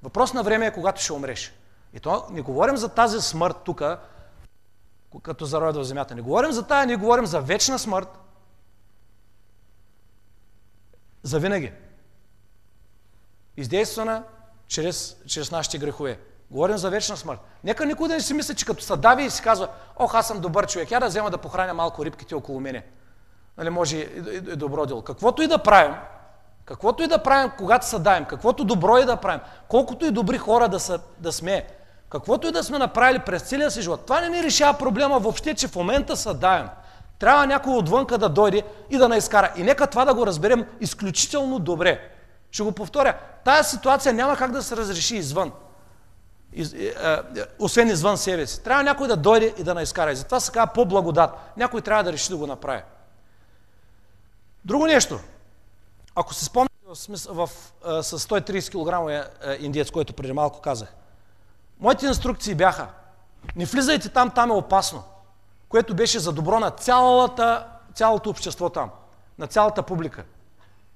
A: Въпрос на време е, когато ще умреш. И то не говорим за тази смърт тук, като зароят в земята. Не говорим за тая, не говорим за вечна смърт. За винаги. Издействана чрез нашите грехове. Говорим за вечна смърт. Нека никой да не си мисли, че като се дави и си казва, ох, аз съм добър човек, я да взема да похраня малко рибките около мене. Нали, може и добро дело. Каквото и да правим, когато се давим, каквото добро и да правим, колкото и добри хора да сме, каквото и да сме направили през целия си живот, това не ни решава проблема въобще, че в момента се давим. Трябва някой отвънка да дойде и да наизкара. И нека това да го разберем изключително добре. Ще го повторя. Тая ситуация няма как да се разреши извън. Освен извън себе си. Трябва някой да дойде и да наизкара. И затова се казва по благодат. Някой трябва да реши да го направи. Друго нещо. Ако се спомняте с 130 кг индиец, който преди малко казах, моите инструкции бяха: не влизайте там, там е опасно. Което беше за добро на цялото общество там, на цялата публика,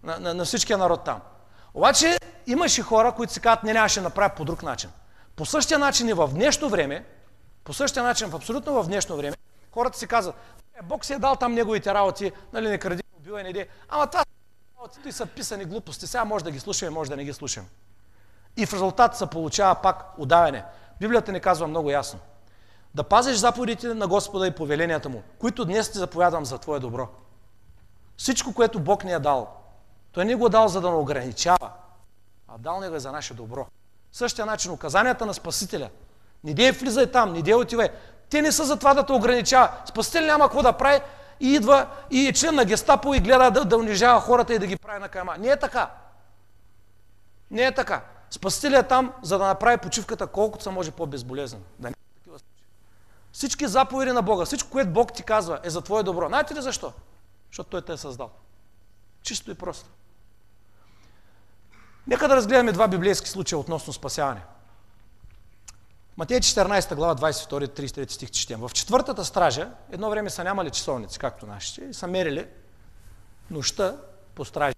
A: на всичкия народ там. Обаче имаше хора, които си казват, не, ще направя по друг начин. По същия начин и в днешно време, абсолютно в днешно време, хората си казват, Бог си е дал там неговите работи, нали, не кради, убивай, не иде, ама това работите са писани глупости, сега може да ги слушаме, може да не ги слушаме. И в резултат се получава пак удавяне. Библията ни казва много ясно. Да пазиш заповедите на Господа и повеленията му, които днес ти заповядам за твое добро. Всичко, което Бог ни е дал, Той не го е дал за да ни ограничава, а дал ни го е за наше добро. Същия начин указанията на Спасителя. Не дей влизай там, не дей отивай. Те не са за това да те ограничава. Спасител няма какво да прави и идва и е член на гестапо и гледа да унижава хората и да ги прави на кайма. Не е така. Не е така. Спасителят е там, за да направи почивката колкото се може по-безболезнено. Да не е такива случаи. Всички заповеди на Бога, всичко, което Бог ти казва, е за твое добро. Знаете ли защо? Защото Той те е създал. Чисто и просто. Нека да разгледаме два библейски случая относно спасяване. Матей 14 глава 22-33 стих четем. В четвъртата стража едно време са нямали часовници, както нашите, и са мерили нощта по стража.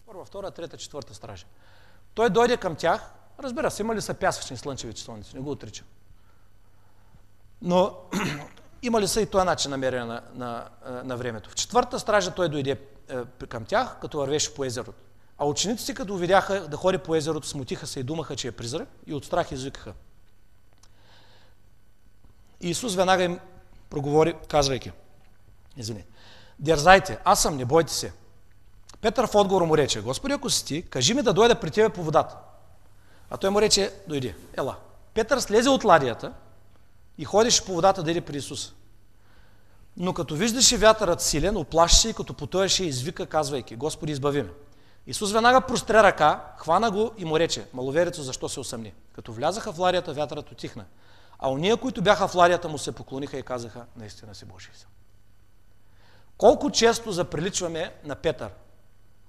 A: Първа, втора, трета, четвърта стража. Той дойде към тях, разбира се, имали са пясъчни слънчеви часовници, не го отричам. Но имали са и този начин на мерене на времето. В четвърта стража той дойде към тях, като вървеше по езерото. А учениците, като видяха да ходи по езерото, смутиха се и думаха, че е призрак, и от страх извикаха. Исус веднага им проговори, казвайки, дерзайте, аз съм, не бойте се. Петър в отговор му рече, Господи, ако си ти, кажи ми да дойда при тебе по водата. А той му рече, дойди, ела. Петър слезе от ладията и ходеше по водата да иде при Исус. Но като виждаше вятърът силен, оплаши се и като потоеше извика, казвайки, Господи, избави ме. Исус веднага простря ръка, хвана го и му рече, маловерецо, защо се усъмни? Като влязаха в ладията, вятърът утихна. А ония, които бяха в ладията, му се поклониха и казаха, наистина си Божий син. Колко често заприличваме на Петър,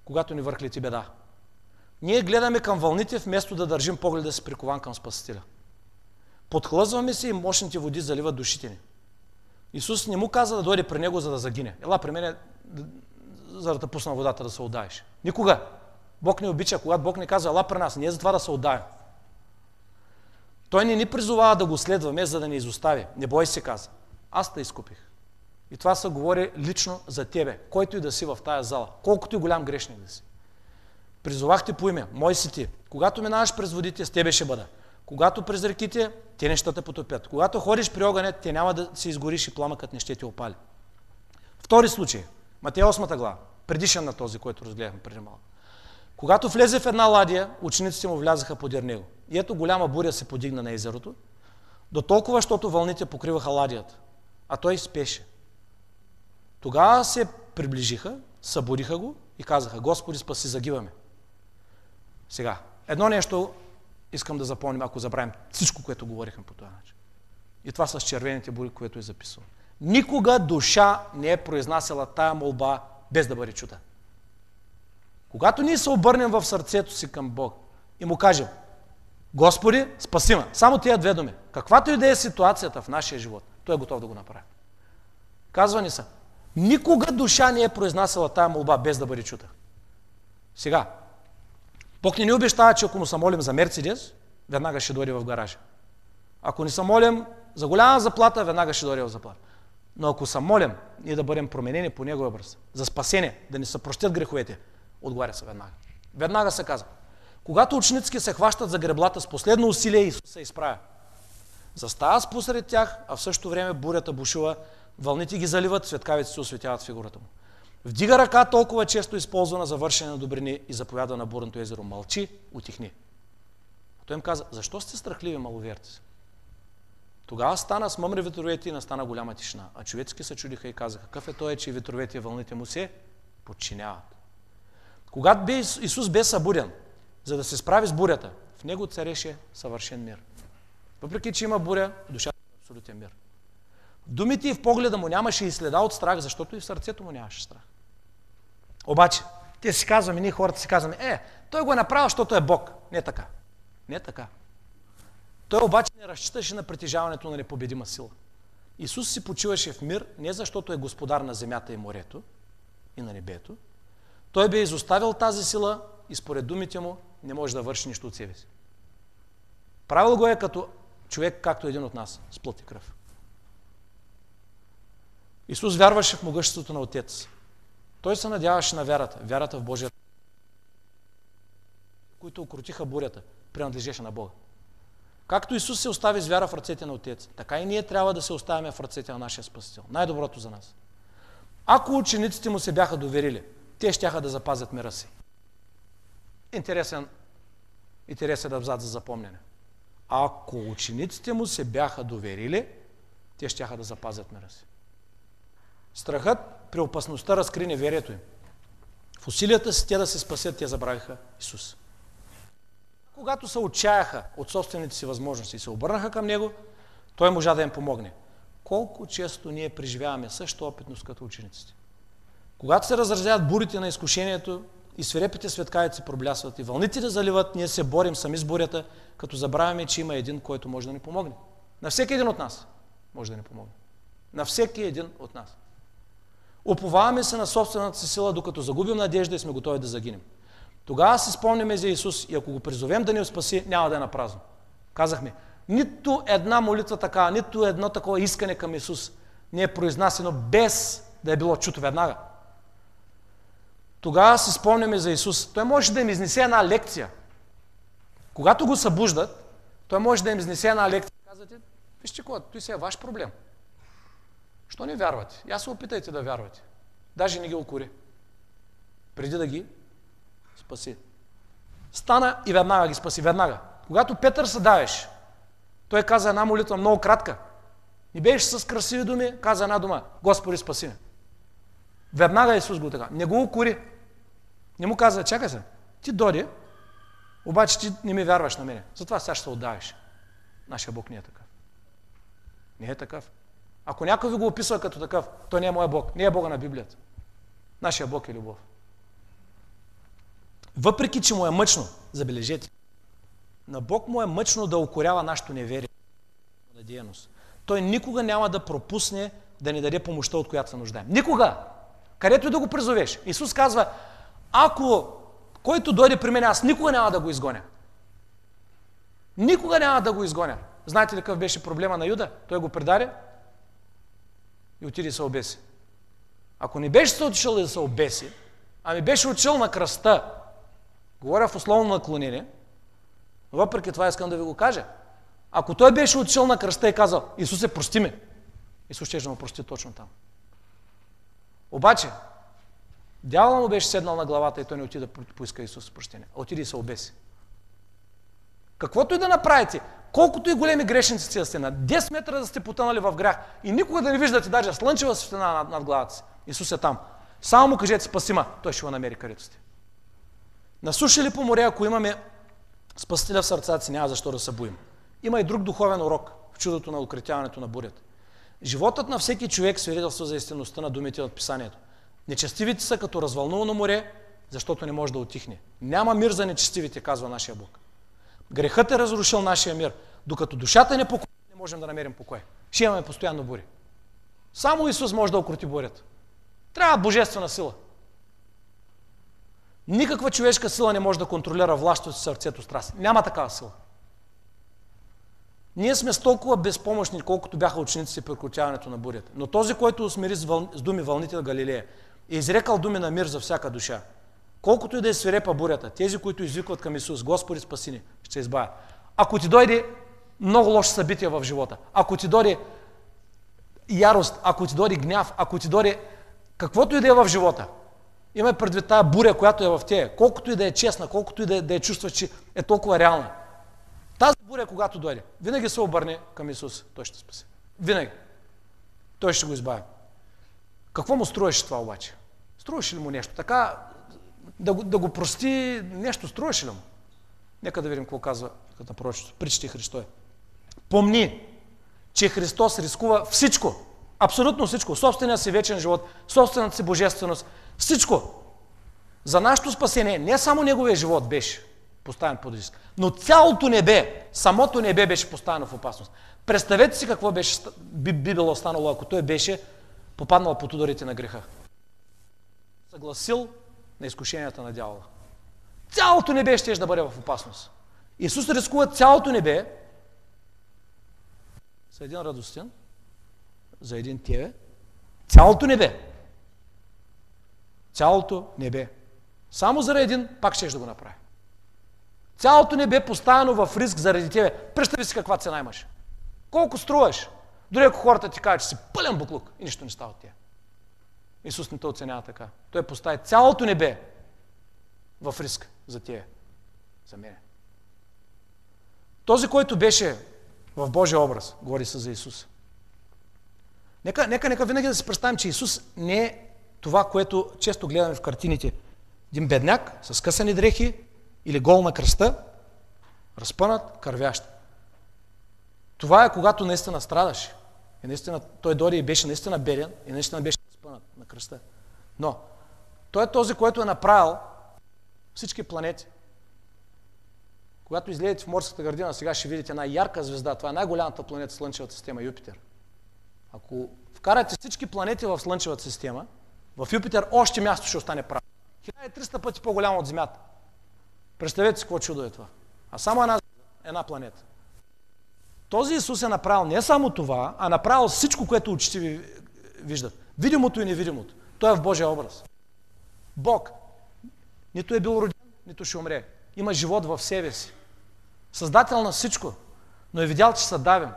A: когато ни върхлети беда? Ние гледаме към вълните, вместо да държим погледа си прикован към Спасителя. Подхлъзваме се и мощните води заливат душите ни. Исус не му каза да дойде при него, за да загине. Ела при мене, за да те пусна водата да се отдаеш. Никога. Бог не обича, когато Бог ни казва, ела при нас, не е за това да се отдаем. Той не ни призовава да го следваме, за да ни изостави. Не бой се, каза. Аз те изкупих. И това се говори лично за тебе, който и да си в тая зала, колкото и голям грешник да си. Призовах те по име, мой си ти. Когато минаваш през водите, с тебе ще бъда. Когато през реките, те не ще те потопят. Когато ходиш при огъня, те няма да се изгориш и пламъкът не ще те опали. Втори случай. Матея 8 глава. Предишен на този, който разгледахме преди малко. Когато влезе в една ладия, учениците му влязаха подир него. И ето голяма буря се подигна на езерото, до толкова, защото вълните покриваха ладията, а той спеше. Тогава се приближиха, събудиха го и казаха, Господи, спаси, загиваме. Сега, едно нещо искам да запомним, ако забравим всичко, което говорихме по този начин. И това с червените бури, което е записано. Никога душа не е произнасяла тая молба без да бъде чута. Когато ние се обърнем в сърцето си към Бог и му кажем: Господи, спаси ме. Само тия две думи. Каквато и да е ситуацията в нашия живот, Той е готов да го направи. Казва ни са: никога душа не е произнасяла тая молба без да бъде чута. Сега, Бог не ни обещава, че ако му се молим за Мерцедес, веднага ще дойде в гаража. Ако ни се молим за голяма заплата, веднага ще дойде в заплата. Но ако се молим ние да бъдем променени по Неговия образ, за спасение, да ни се простят греховете, отговаря се веднага. Веднага се казва. Когато учениците се хващат за греблата с последно усилие, Исус се изправя. Застава посред тях, а в същото време бурята бушува, вълните ги заливат, светкавиците се осветяват в фигурата му. Вдига ръка, толкова често използвана за вършене на добрини, и заповяда на бурното езеро: мълчи, утихни. А той им каза: защо сте страхливи, маловерци? Тогава стана смъмри ветровете и настана голяма тишина. А човецки се чудиха и казаха: какъв е той, че и ветровете и вълните му се подчиняват? Когато Исус бе събуден, за да се справи с бурята, в него цареше съвършен мир. Въпреки че има буря, душата е абсолютен мир. В думите и в погледа му нямаше и следа от страх, защото и в сърцето му нямаше страх. Обаче, те си казваме, ние хората си казваме: той го е направил, защото е Бог. Не така. Не така. Той обаче не разчиташе на притежаването на непобедима сила. Исус си почиваше в мир не защото е господар на земята и морето и на небето. Той бе изоставил тази сила и според думите му не може да върши нищо от себе си. Правил го е като човек, както един от нас, с плът и кръв. Исус вярваше в могъществото на Отец. Той се надяваше на вярата в Божия, които укротиха бурята, принадлежеше на Бога. Както Исус се остави с вяра в ръцете на Отец, така и ние трябва да се оставяме в ръцете на нашия Спасител. Най-доброто за нас. Ако учениците му се бяха доверили, те щяха да запазят мира си. Интересен абзац за запомняне. Ако учениците му се бяха доверили, те щяха да запазят мира си. Страхът при опасността разкри неверието им. В усилията си те да се спасят, те забравиха Исус. Когато се отчаяха от собствените си възможности и се обърнаха към Него, Той можа да им помогне. Колко често ние преживяваме същата опитност като учениците. Когато се разразяват бурите на изкушението и свирепите светкавици проблясват и вълните да заливат, ние се борим сами с бурята, като забравяме, че има един, който може да ни помогне. На всеки един от нас може да ни помогне. На всеки един от нас. Уповаваме се на собствената си сила, докато загубим надежда и сме готови да загинем. Тогава си спомняме за Исус и ако го призовем да ни спаси, няма да е напразно. Казахме, нито една молитва така, нито едно такова искане към Исус не е произнасено без да е било чуто веднага. Тогава си спомняме за Исус. Той може да им изнесе една лекция. Когато го събуждат, той може да им изнесе една лекция. Казвате: вижте какво, той си е ваш проблем. Що не вярвате? Я се опитайте да вярвате. Даже не ги укори. Преди да ги спаси. Стана и веднага ги спаси. Веднага. Когато Петър се давеше, той каза една молитва много кратка. Не беше с красиви думи, каза една дума: Господи, спаси ме. Веднага Исус го така. Не го укори. Не му каза: чакай се, ти дойди, обаче ти не ми вярваш на мене. Затова сега ще се отдавиш. Нашия Бог не е такъв. Не е такъв. Ако някой ви го описва като такъв, той не е моя Бог. Не е Бога на Библията. Нашия Бог е любов. Въпреки че му е мъчно, забележете, на Бог му е мъчно да укорява нашето неверие, надеяност. Той никога няма да пропусне да ни даде помощта, от която се нуждаем. Никога! Където и да го призовеш. Исус казва: ако който дойде при мен, аз никога няма да го изгоня. Никога няма да го изгоня. Знаете ли какъв беше проблема на Юда? Той го предаде и отиде и се обеси. Ако не беше се отишъл да се обеси, ами беше отишъл на кръста, говоря в условно наклонение, но въпреки това искам да ви го кажа. Ако той беше отишъл на кръста и казал: Исусе, прости ме, Исус ще му прости точно там. Обаче, дявола му беше седнал на главата и той не отиде да поиска Исус прощение. Отиде и се обеси. Каквото и да направите, колкото и големи грешници сте да сте, на 10 метра да сте потънали в грях и никога да не виждате даже слънчева светлина над главата си, Исус е там. Само му кажете: спаси ме, той ще го намери където сте. На суша или по море, ако имаме Спасителя в сърцата си, няма защо да се боим. Има и друг духовен урок в чудото на укротяването на бурята. Животът на всеки човек свидетелства за истинността на думите от Писанието. Нечестивите са като развълнувано море, защото не може да утихне. Няма мир за нечестивите, казва нашия Бог. Грехът е разрушил нашия мир. Докато душата не покой, не можем да намерим покой. Ще имаме постоянно бури. Само Исус може да укроти бурята. Трябва божествена сила. Никаква човешка сила не може да контролира властта си сърцето страст. Няма такава сила. Ние сме с толкова безпомощни, колкото бяха учениците при укротяването на бурята. Но този, който усмири с думи вълните на Галилея, е изрекал думи на мир за всяка душа. Колкото и да е свирепа бурята, тези, които извикват към Исус, Господи спаси ни, ще избавят. Ако ти дойде много лоши събития в живота, ако ти дойде ярост, ако ти дойде гняв, ако ти дойде каквото и да е в живота, имай предвид тая буря, която е в тея, колкото и да е честна, колкото и да е чувства, че е толкова реална. Тази буря, когато дойде, винаги се обърне към Исус, Той ще спаси. Винаги. Той ще го избави. Какво му струваше това обаче? Струваше ли му нещо? Така, да го прости, нещо струваше ли му? Нека да видим какво казва на пророчеството. Причите Христове. Помни, че Христос рискува всичко, абсолютно всичко, собствения си вечен живот, собствената си божественост, всичко. За нашето спасение не само неговия живот беше поставен под риск, но цялото небе, самото небе беше поставено в опасност. Представете си какво би било станало, ако той беше попаднал под ударите на греха. Съгласил на изкушенията на дявола. Цялото небе ще да бъде в опасност. Исус рискува цялото небе за един радостен, за един тебе. Цялото небе. Цялото небе. Само заради един пак ще да го направи. Цялото небе поставено в риск заради тебе. Представи си каква цена имаш. Колко струваш. Дори ако хората ти кажат, че си пълен буклук и нищо не става от тебе. Исус не те оценява така. Той постави цялото небе в риск за тебе. За мене. Този, който беше в Божия образ, говори се за Исус. Нека винаги да си представим, че Исус не е това, което често гледаме в картините. Един бедняк с късани дрехи или гол на кръста, разпънат, кървящ. Това е когато наистина страдаш. И наистина той дойде и беше наистина беден и наистина беше разпънат на кръста. Но той е този, който е направил всички планети. Когато излезете в морската градина, сега ще видите една ярка звезда. Това е най-голямата планета в Слънчевата система, Юпитер. Ако вкарате всички планети в Слънчевата система, в Юпитер още място ще остане празно. 1300 пъти по-голямо от Земята. Представете си какво чудо е това. А само една планета. Този Исус е направил не само това, а направил всичко, което очите ви виждат. Видимото и невидимото. Той е в Божия образ. Бог нито е бил роден, нито ще умре. Има живот в себе си. Създател на всичко, но е видял, че са давен.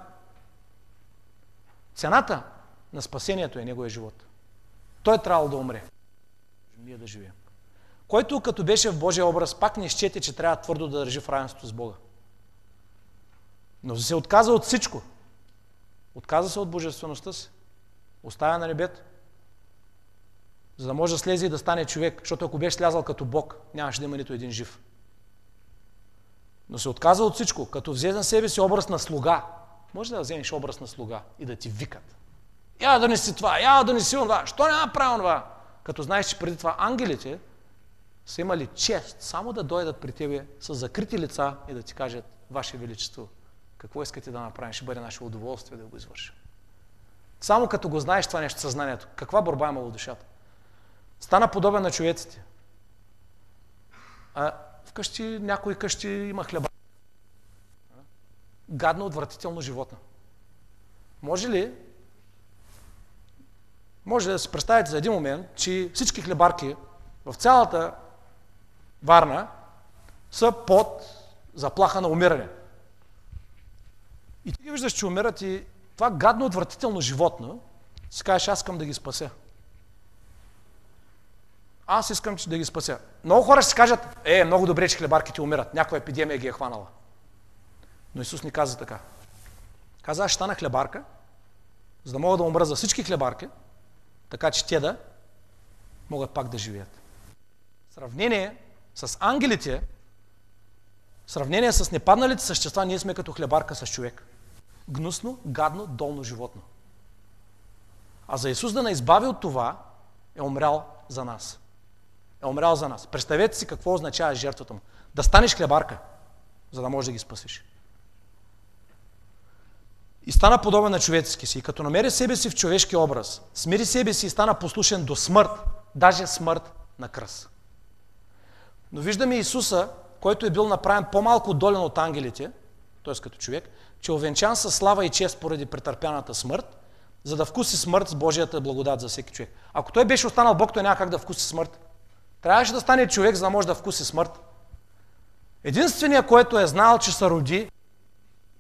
A: Цената на спасението е неговия живот. Той е трябвало да умре. Ние да живеем. Който като беше в Божия образ, пак не счете, че трябва твърдо да държи в равенството с Бога. Но се отказа от всичко. Отказа се от божествеността си. Оставя на небето. За да може да слезе и да стане човек, защото ако беше слязал като Бог, нямаше да има нито един жив. Но се отказа от всичко, като взе на себе си образ на слуга. Може да вземеш образ на слуга и да ти викат. Я да не си това, я да не си онова, що не направи това? Като знаеш, че преди това ангелите са имали чест само да дойдат при тебе с закрити лица и да ти кажат: Ваше Величество, какво искате да направим? Ще бъде наше удоволствие да го извършим. Само като го знаеш това нещо, съзнанието, каква борба има в душата. Стана подобен на човеците. Вкъщи, някои къщи има хлеба. Гадно, отвратително животно. Може да си представите за един момент, че всички хлебарки в цялата Варна са под заплаха на умиране. И ти ги виждаш, че умират и това гадно, отвратително животно, си кажеш: аз искам да ги спася. Аз искам да ги спася. Много хора ще си кажат: много добре, че хлебарките умират. Някаква епидемия ги е хванала. Но Исус ни каза така. Каза: аз ще стана хлебарка, за да мога да умра за всички хлебарки, така че те да могат пак да живеят. Сравнение с ангелите, сравнение с непадналите същества, ние сме като хлебарка с човек. Гнусно, гадно, долно животно. А за Исус да не избави от това, е умрял за нас. е умрял за нас. Представете си какво означава жертвата му. Да станеш хлебарка, за да можеш да ги спасиш. И стана подобен на човечески си. И като намери себе си в човешки образ, смири себе си и стана послушен до смърт, даже смърт на кръст. Но виждаме Исуса, който е бил направен по-малко долен от ангелите, т.е. като човек, че е овенчан със слава и чест поради претърпяната смърт, за да вкуси смърт с Божията благодат за всеки човек. Ако той беше останал Бог, той няма как да вкуси смърт. Трябваше да стане човек, за да може да вкуси смърт. Единственият, който е знал, че се роди,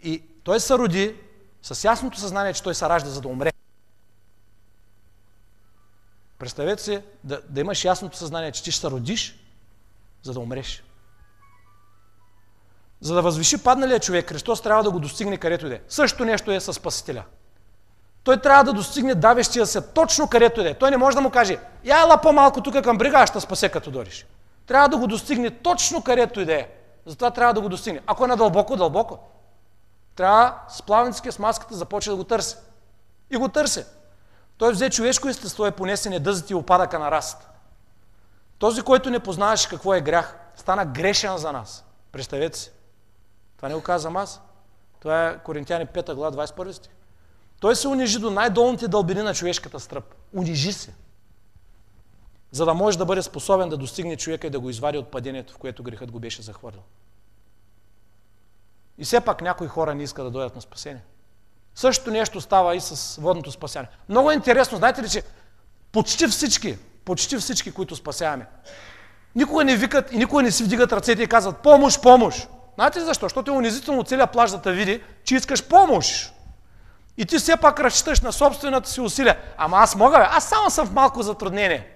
A: и той се роди с ясното съзнание, че той се ражда, за да умре. Представете си да имаш ясното съзнание, че ти ще се родиш, за да умреш. За да възвиши падналия човек, Христос трябва да го достигне където иде. Същото нещо е със Спасителя. Той трябва да достигне давещия се точно където иде. Той не може да му каже, ела по-малко тук към брига, аз ще спасе като дойдеш. Трябва да го достигне точно където иде. Затова трябва да го достигне. Ако е надълбоко, дълбоко. Трябва с плавниците, с маската започне да го търси. И го търси. Той взе човешко естество и понесе недъзите и опадъка на расата. Този, който не познаваше какво е грях, стана грешен за нас. Представете си. Това не го казвам аз. Това е Коринтияни 5 глава 21 стих. Той се унижи до най-долните дълбини на човешката стръп. Унижи се. За да може да бъде способен да достигне човека и да го извади от падението, в което грехът го беше захвърлил. И все пак някои хора не искат да дойдат на спасение. Същото нещо става и с водното спасяване. Много е интересно, знаете ли, че почти всички, които спасяваме, никога не викат и никога не си вдигат ръцете и казват помощ, помощ. Знаете ли защо? Защото е унизително целият плаж да те види, че искаш помощ. И ти все пак разчиташ на собствената си усилия. Ама аз мога, аз само съм в малко затруднение.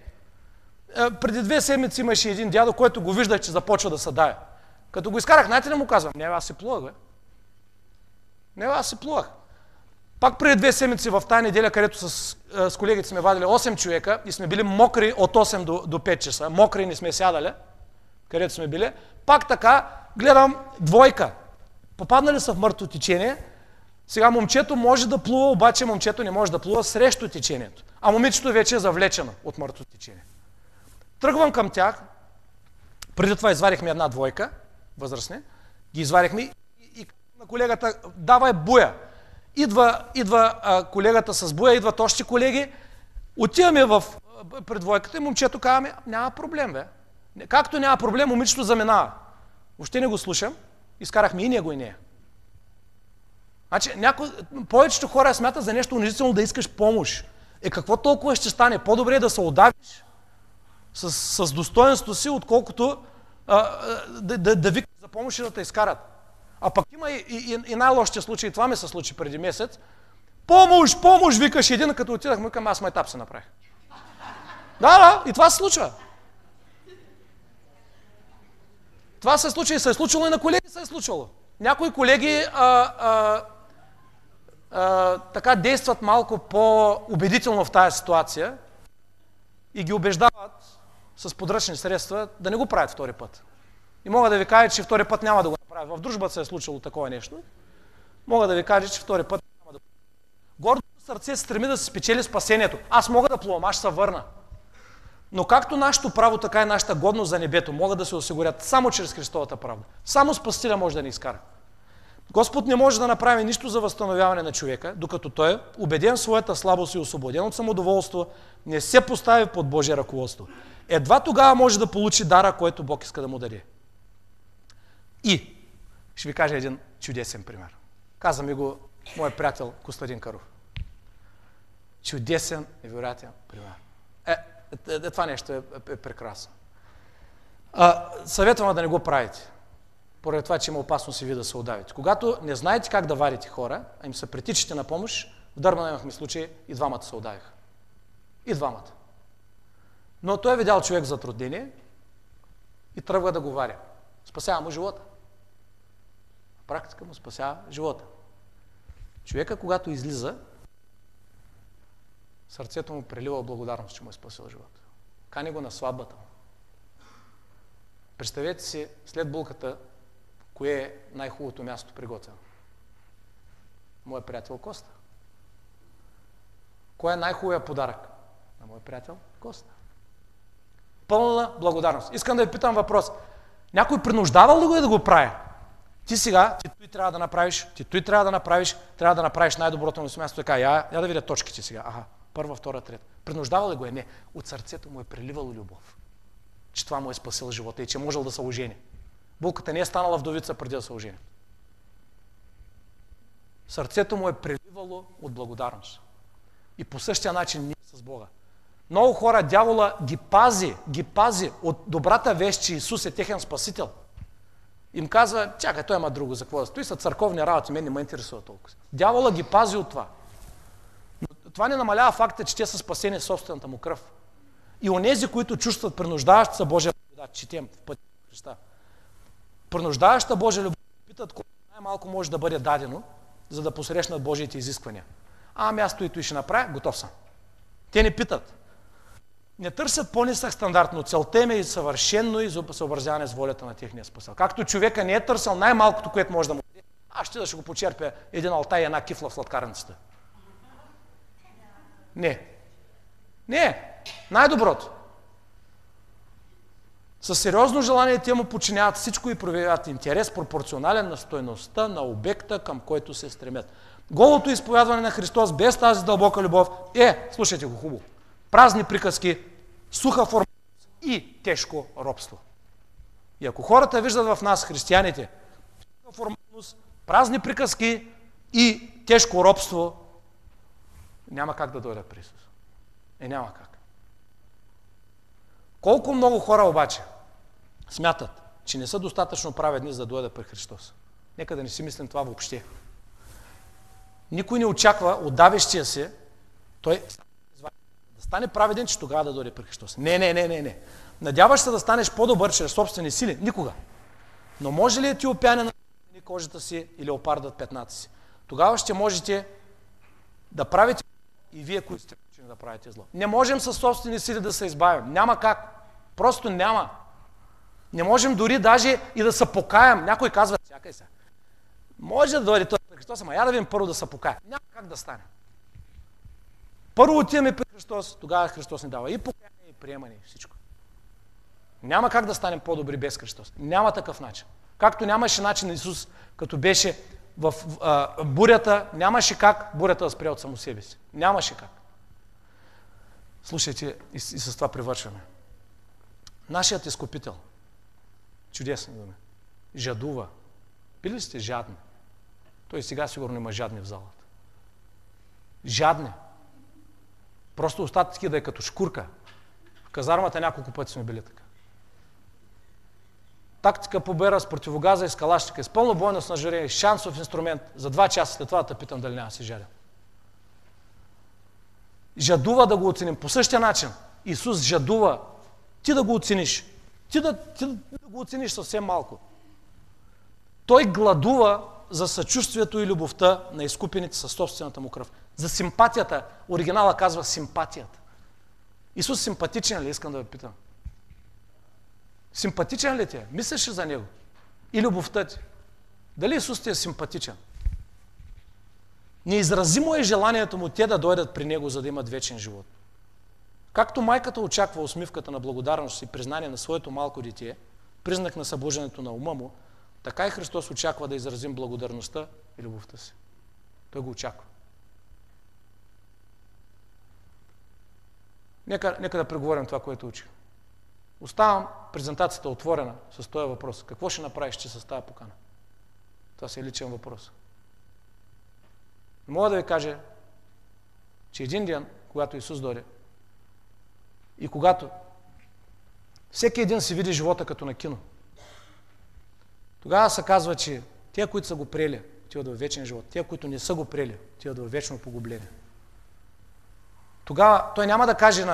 A: Преди 2 седмици имаше един дядо, който го виждах, че започва да се дае. Като го изкарах, знаете ли му казвам? Не, аз се плувах, бе. Не, аз се плувах. Пак преди 2 седмици в тая неделя, където с колегите сме вадили 8 човека и сме били мокри от 8 до 5 часа. Мокри не сме сядали, където сме били. Пак така гледам двойка. Попаднали са в мъртво течение. Сега момчето може да плува, обаче момчето не може да плува срещу течението. А момичето вече е завлечено от мъртво течение. Тръгвам към тях. Преди това извадихме една двойка, възрастни. Ги извадихме и на колегата давай буя. Идва колегата с буя, идват още колеги. Отиваме пред двойката и момчето казваме, няма проблем, бе. Както няма проблем, момичето заминава. Въобще не го слушам. Изкарахме и него и нея. Значи, повечето хора смятат за нещо унизително да искаш помощ. Какво толкова ще стане? По-добре е да се удавиш с достоинството си, отколкото да викаш за помощ и да те изкарат. А пък има и най-лошите случаи. Това ми се случи преди месец. Помощ, помощ, викаш един, като отидах, към аз майтап се направих. Да, и това се случва. Това се случва и се е случило и на колеги се е случило. Някои колеги така действат малко по-убедително в тази ситуация и ги убеждават с подръчни средства да не го правят втори път. И мога да ви кажа, че втори път няма да го направят. В дружбата се е случило такова нещо. Мога да ви кажа, че втори път няма да го направят. Гордото сърце се стреми да се спечели спасението. Аз мога да плувам, аз ще се върна. Но както нашето право, така и нашата годност за небето могат да се осигурят само чрез Христовата правда. Само Спасителя може да ни изкара. Господ не може да направи нищо за възстановяване на човека, докато той, убеден в своята слабост и освободен от самодоволство, не се постави под Божие ръководство. Едва тогава може да получи дара, който Бог иска да му даде. И ще ви кажа един чудесен пример. Каза ми го моят приятел Костадин Каров. Чудесен, невероятен пример. Това нещо е прекрасно. Съветвам да не го правите. Поради това, че има опасност и ви да се удавите. Когато не знаете как да вадите хора, а им се притичате на помощ, в Дърбана имахме случай и двамата се удавиха. И двамата. Но той е видял човек в затруднение и тръгва да го варя. Спасява му живота. На практика му спасява живота. Човека, когато излиза, сърцето му прелива благодарност, че му е спасил живота. Кани го на сватбата му. Представете си след булката, кое е най-хубавото място приготвено. Моя приятел Коста. Кой е най-хубавият подарък? На моя приятел Коста. пълна благодарност. Искам да ви питам въпрос. Някой принуждавал ли го да го прави? Ти сега, ти той трябва да направиш, трябва да направиш най-доброто на място. Така, я да видя точките сега. Аха, първа, втора, трета. Принуждавал ли го е? Не. От сърцето му е преливало любов. Че това му е спасило живота и че е можел да се ожени. Булката не е станала вдовица преди да се ожени. Сърцето му е преливало от благодарност. И по същия начин ние с Бога. Много хора дявола ги пази от добрата вест, че Исус е техен спасител. Им казва, чакай, той има друго за какво да стои, са църковни работи, мен не ме интересува толкова. Дявола ги пази от това. Но това не намалява факта, че те са спасени в собствената му кръв. И онези, които чувстват принуждаваща се Божия благодат, четем в пътя на Христа. Принуждаваща Божия любов, питат колко най-малко може да бъде дадено, за да посрещнат Божиите изисквания. Аз той ще направя, готов съм. Те не питат. Не търсят по-нисък стандарт, но целта им е съвършено и съобразяване с волята на техния спасител. Както човека не е търсил най-малкото, което може да му даде, ще да ще го почерпя един алтай и една кифла в сладкарницата. Не. Най-доброто. Със сериозно желание те му подчиняват всичко и проявяват интерес, пропорционален на стойността на обекта, към който се стремят. Голото изповядване на Христос без тази дълбока любов слушайте го хубаво, празни приказки, суха формалност и тежко робство. И ако хората виждат в нас, християните, суха формалност, празни приказки и тежко робство, няма как да дойдат при Исус. Няма как. Колко много хора обаче смятат, че не са достатъчно праведни, за да дойдат при Христос. Нека да не си мислим това въобще. Никой не очаква от давещия се, той да стане праведен, че тогава да дойде при Христос. Не. Надяваш се да станеш по-добър чрез собствени сили? Никога. Но може ли етиопяне на кожата си или леопардът петната си? Тогава ще можете да правите и вие, които сте учени да правите зло. Не можем със собствени сили да се избавим. Няма как. Просто няма. Не можем дори даже и да се покаям. Някой казва, чакай сега. Може да дойде той при Христос, ама я да видим първо да се покая. Няма как да стане. Първо отиваме при Христос, тогава Христос ни дава и покаяние, и приемане, и всичко. Няма как да станем по-добри без Христос. Няма такъв начин. Както нямаше начин на Исус, като беше в бурята, нямаше как бурята да спре от само себе си. Нямаше как. Слушайте, и с това привършваме. Нашият изкупител, чудесни думи, жадува. Били ли сте жадни? Той сега сигурно има жадни в залата. Жадни. Просто устата таки да е като шкурка. В казармата няколко пъти сме били така. Тактика побера с противогаза и с калашника, с пълно бойно снаряжение, шансов инструмент. За 2 часа след това да питам дали няма си жаден. Жадува да го оценим. По същия начин Исус жадува ти да го оцениш. Ти да го оцениш съвсем малко. Той гладува за съчувствието и любовта на изкупените със собствената му кръв. За симпатията. Оригинала казва симпатията. Исус симпатичен ли? Искам да ви питам. Симпатичен ли ти е? Мислиш ли за Него? И любовта ти? Дали Исус ти е симпатичен? Неизразимо е желанието му те да дойдат при Него, за да имат вечен живот. Както майката очаква усмивката на благодарност и признание на своето малко дете, признак на събуждането на ума му, така и Христос очаква да изразим благодарността и любовта си. Той го очаква. Нека да преговорим това, което учих. Оставам презентацията отворена с този въпрос. Какво ще направиш, че с тази покана? Това си е личен въпрос. Мога да ви кажа, че един ден, когато Исус дойде и когато всеки един си види живота като на кино, тогава се казва, че тия, които са го приели, отиват в вечен живот. Тия, които не са го приели, отиват в вечно погубление. Тогава той няма да каже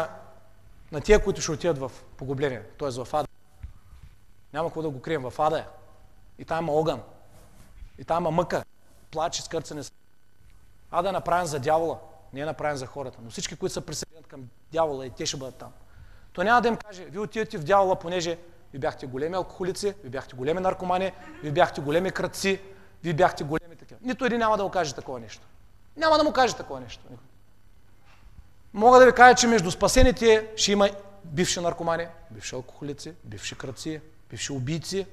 A: на тия, които ще отидат в погубление, т.е. в ада. Няма какво да го крием, в ада е. И там има огън. И там има мъка, плач и скърцане. Ада е направен за дявола, не е направен за хората. Но всички, които са присъединени към дявола, и те ще бъдат там. Той няма да им каже, вие отидете в дявола, понеже ви бяхте големи алкохолици, ви бяхте големи наркомани, ви бяхте големи крадци, ви бяхте големи такива. Нито един няма да му каже такова нещо. Няма да му каже такова нещо. Мога да ви кажа, че между спасените ще има бивши наркомани, бивши алкохолици, бивши крадци, бивши убийци.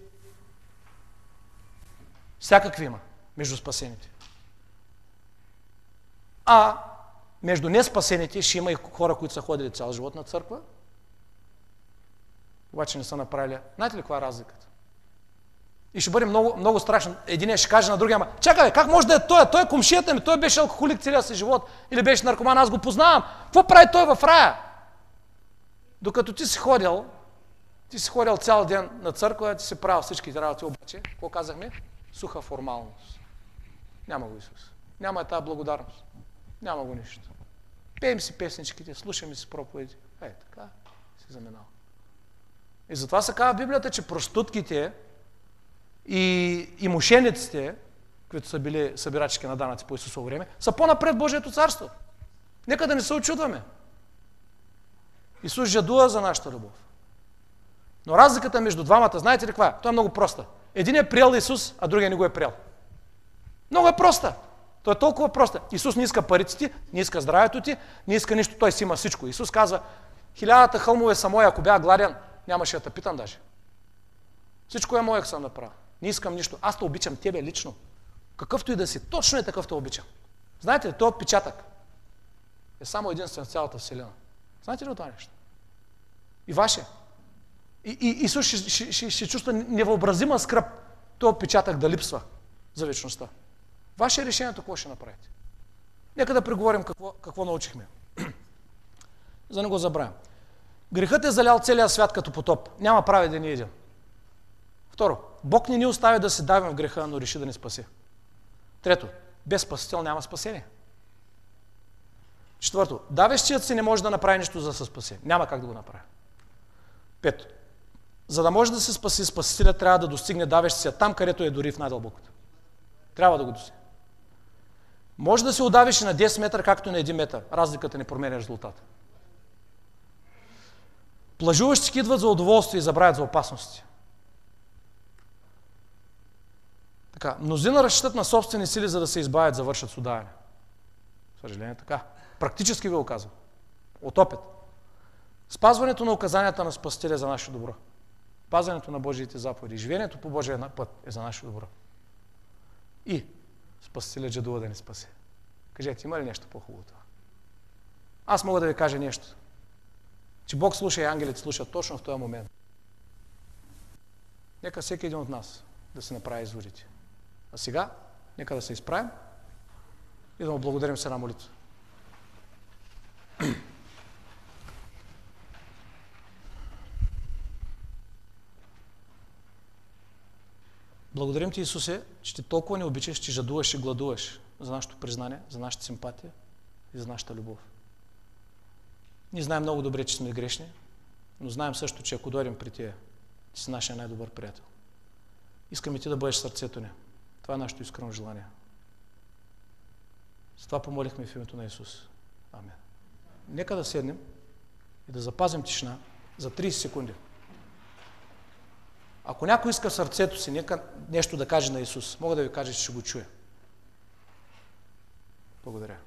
A: Всякакви има между спасените. А между неспасените ще има и хора, които са ходили цял живот на църква, обаче не са направили. Знаете ли каква е разликата? И ще бъде много, много страшно. Единият ще каже на другия, ама чакай, как може да е той? Той е комшията ми, той беше алкохолик целия си живот или беше наркоман, аз го познавам. Какво прави той в рая? Докато ти си ходил цял ден на църква, ти си правил всичките работи, обаче, какво казахме? Суха формалност. Няма го Исус. Няма е тази благодарност. Няма го нищо. Пеем си песничките, слушаме си проповеди. Така си заминал. И затова се казва в Библията, че простутките и мошениците, които са били събирачки на данъци по Исусово време, са по-напред в Божието царство. Нека да не се очудваме. Исус жадува за нашата любов. Но разликата между двамата, знаете ли каква е? Това е много проста. Един е приел Исус, а другия не го е приел. Много е проста. Той е толкова проста. Исус не иска парите ти, не иска здравето ти, не иска нищо, той си има всичко. Исус казва, 1000 хълмове са мои, ако бях гладен, нямаше да те питам даже. Всичко е мое, съм направил. Не искам нищо. Аз те обичам тебе лично. Какъвто и да си, точно е такъв те обичам. Знаете ли, този отпечатък е само единствен в цялата вселена. Знаете ли от това нещо? И ваше. И Исус ще чувства невъобразима скръб този отпечатък да липсва за вечността. Ваше решението какво ще направите? Нека да преговорим какво научихме. За да не го забравям. Грехът е залял целия свят като потоп. Няма праведен един. Второ, Бог не ни остави да се давим в греха, но реши да ни спаси. Трето, без спасител няма спасение. Четвърто, давещият се не може да направи нищо за да се спаси. Няма как да го направи. Пето, за да може да се спаси, спасителят трябва да достигне давещия там, където е дори в най-дълбокото. Трябва да го достигне. Може да се удавиш и на 10 метра, както и на 1 метър. Разликата не променя резултата. Плажуващи идват за удоволствие и забравят за опасности. Така, мнозина разчитат на собствени сили, за да се избавят, завършат с удаване. Съжаление така. Практически ви го казвам. От опит. Спазването на указанията на Спасителя е за наше добро. Пазването на Божиите заповеди. Живеенето по Божия път е за наше добро. И Спасителят жадува да ни спаси. Кажете, има ли нещо по-хубаво това? Аз мога да ви кажа нещо. Че Бог слуша и ангелите слушат точно в този момент. Нека всеки един от нас да се направи изводите. А сега, нека да се изправим и да му благодарим с една молитва. Благодарим ти, Исусе, че ти толкова не обичаш, че жадуваш и гладуваш за нашето признание, за нашата симпатия и за нашата любов. Ние знаем много добре, че сме грешни, но знаем също, че ако дойдем при тия, ти си нашия най-добър приятел. Искаме ти да бъдеш сърцето ни. Това е нашето искрено желание. С това помолихме в името на Исус. Амин. Нека да седнем и да запазим тишина за 30 секунди. Ако някой иска в сърцето си нека нещо да каже на Исус, мога да ви кажа, че ще го чуя. Благодаря.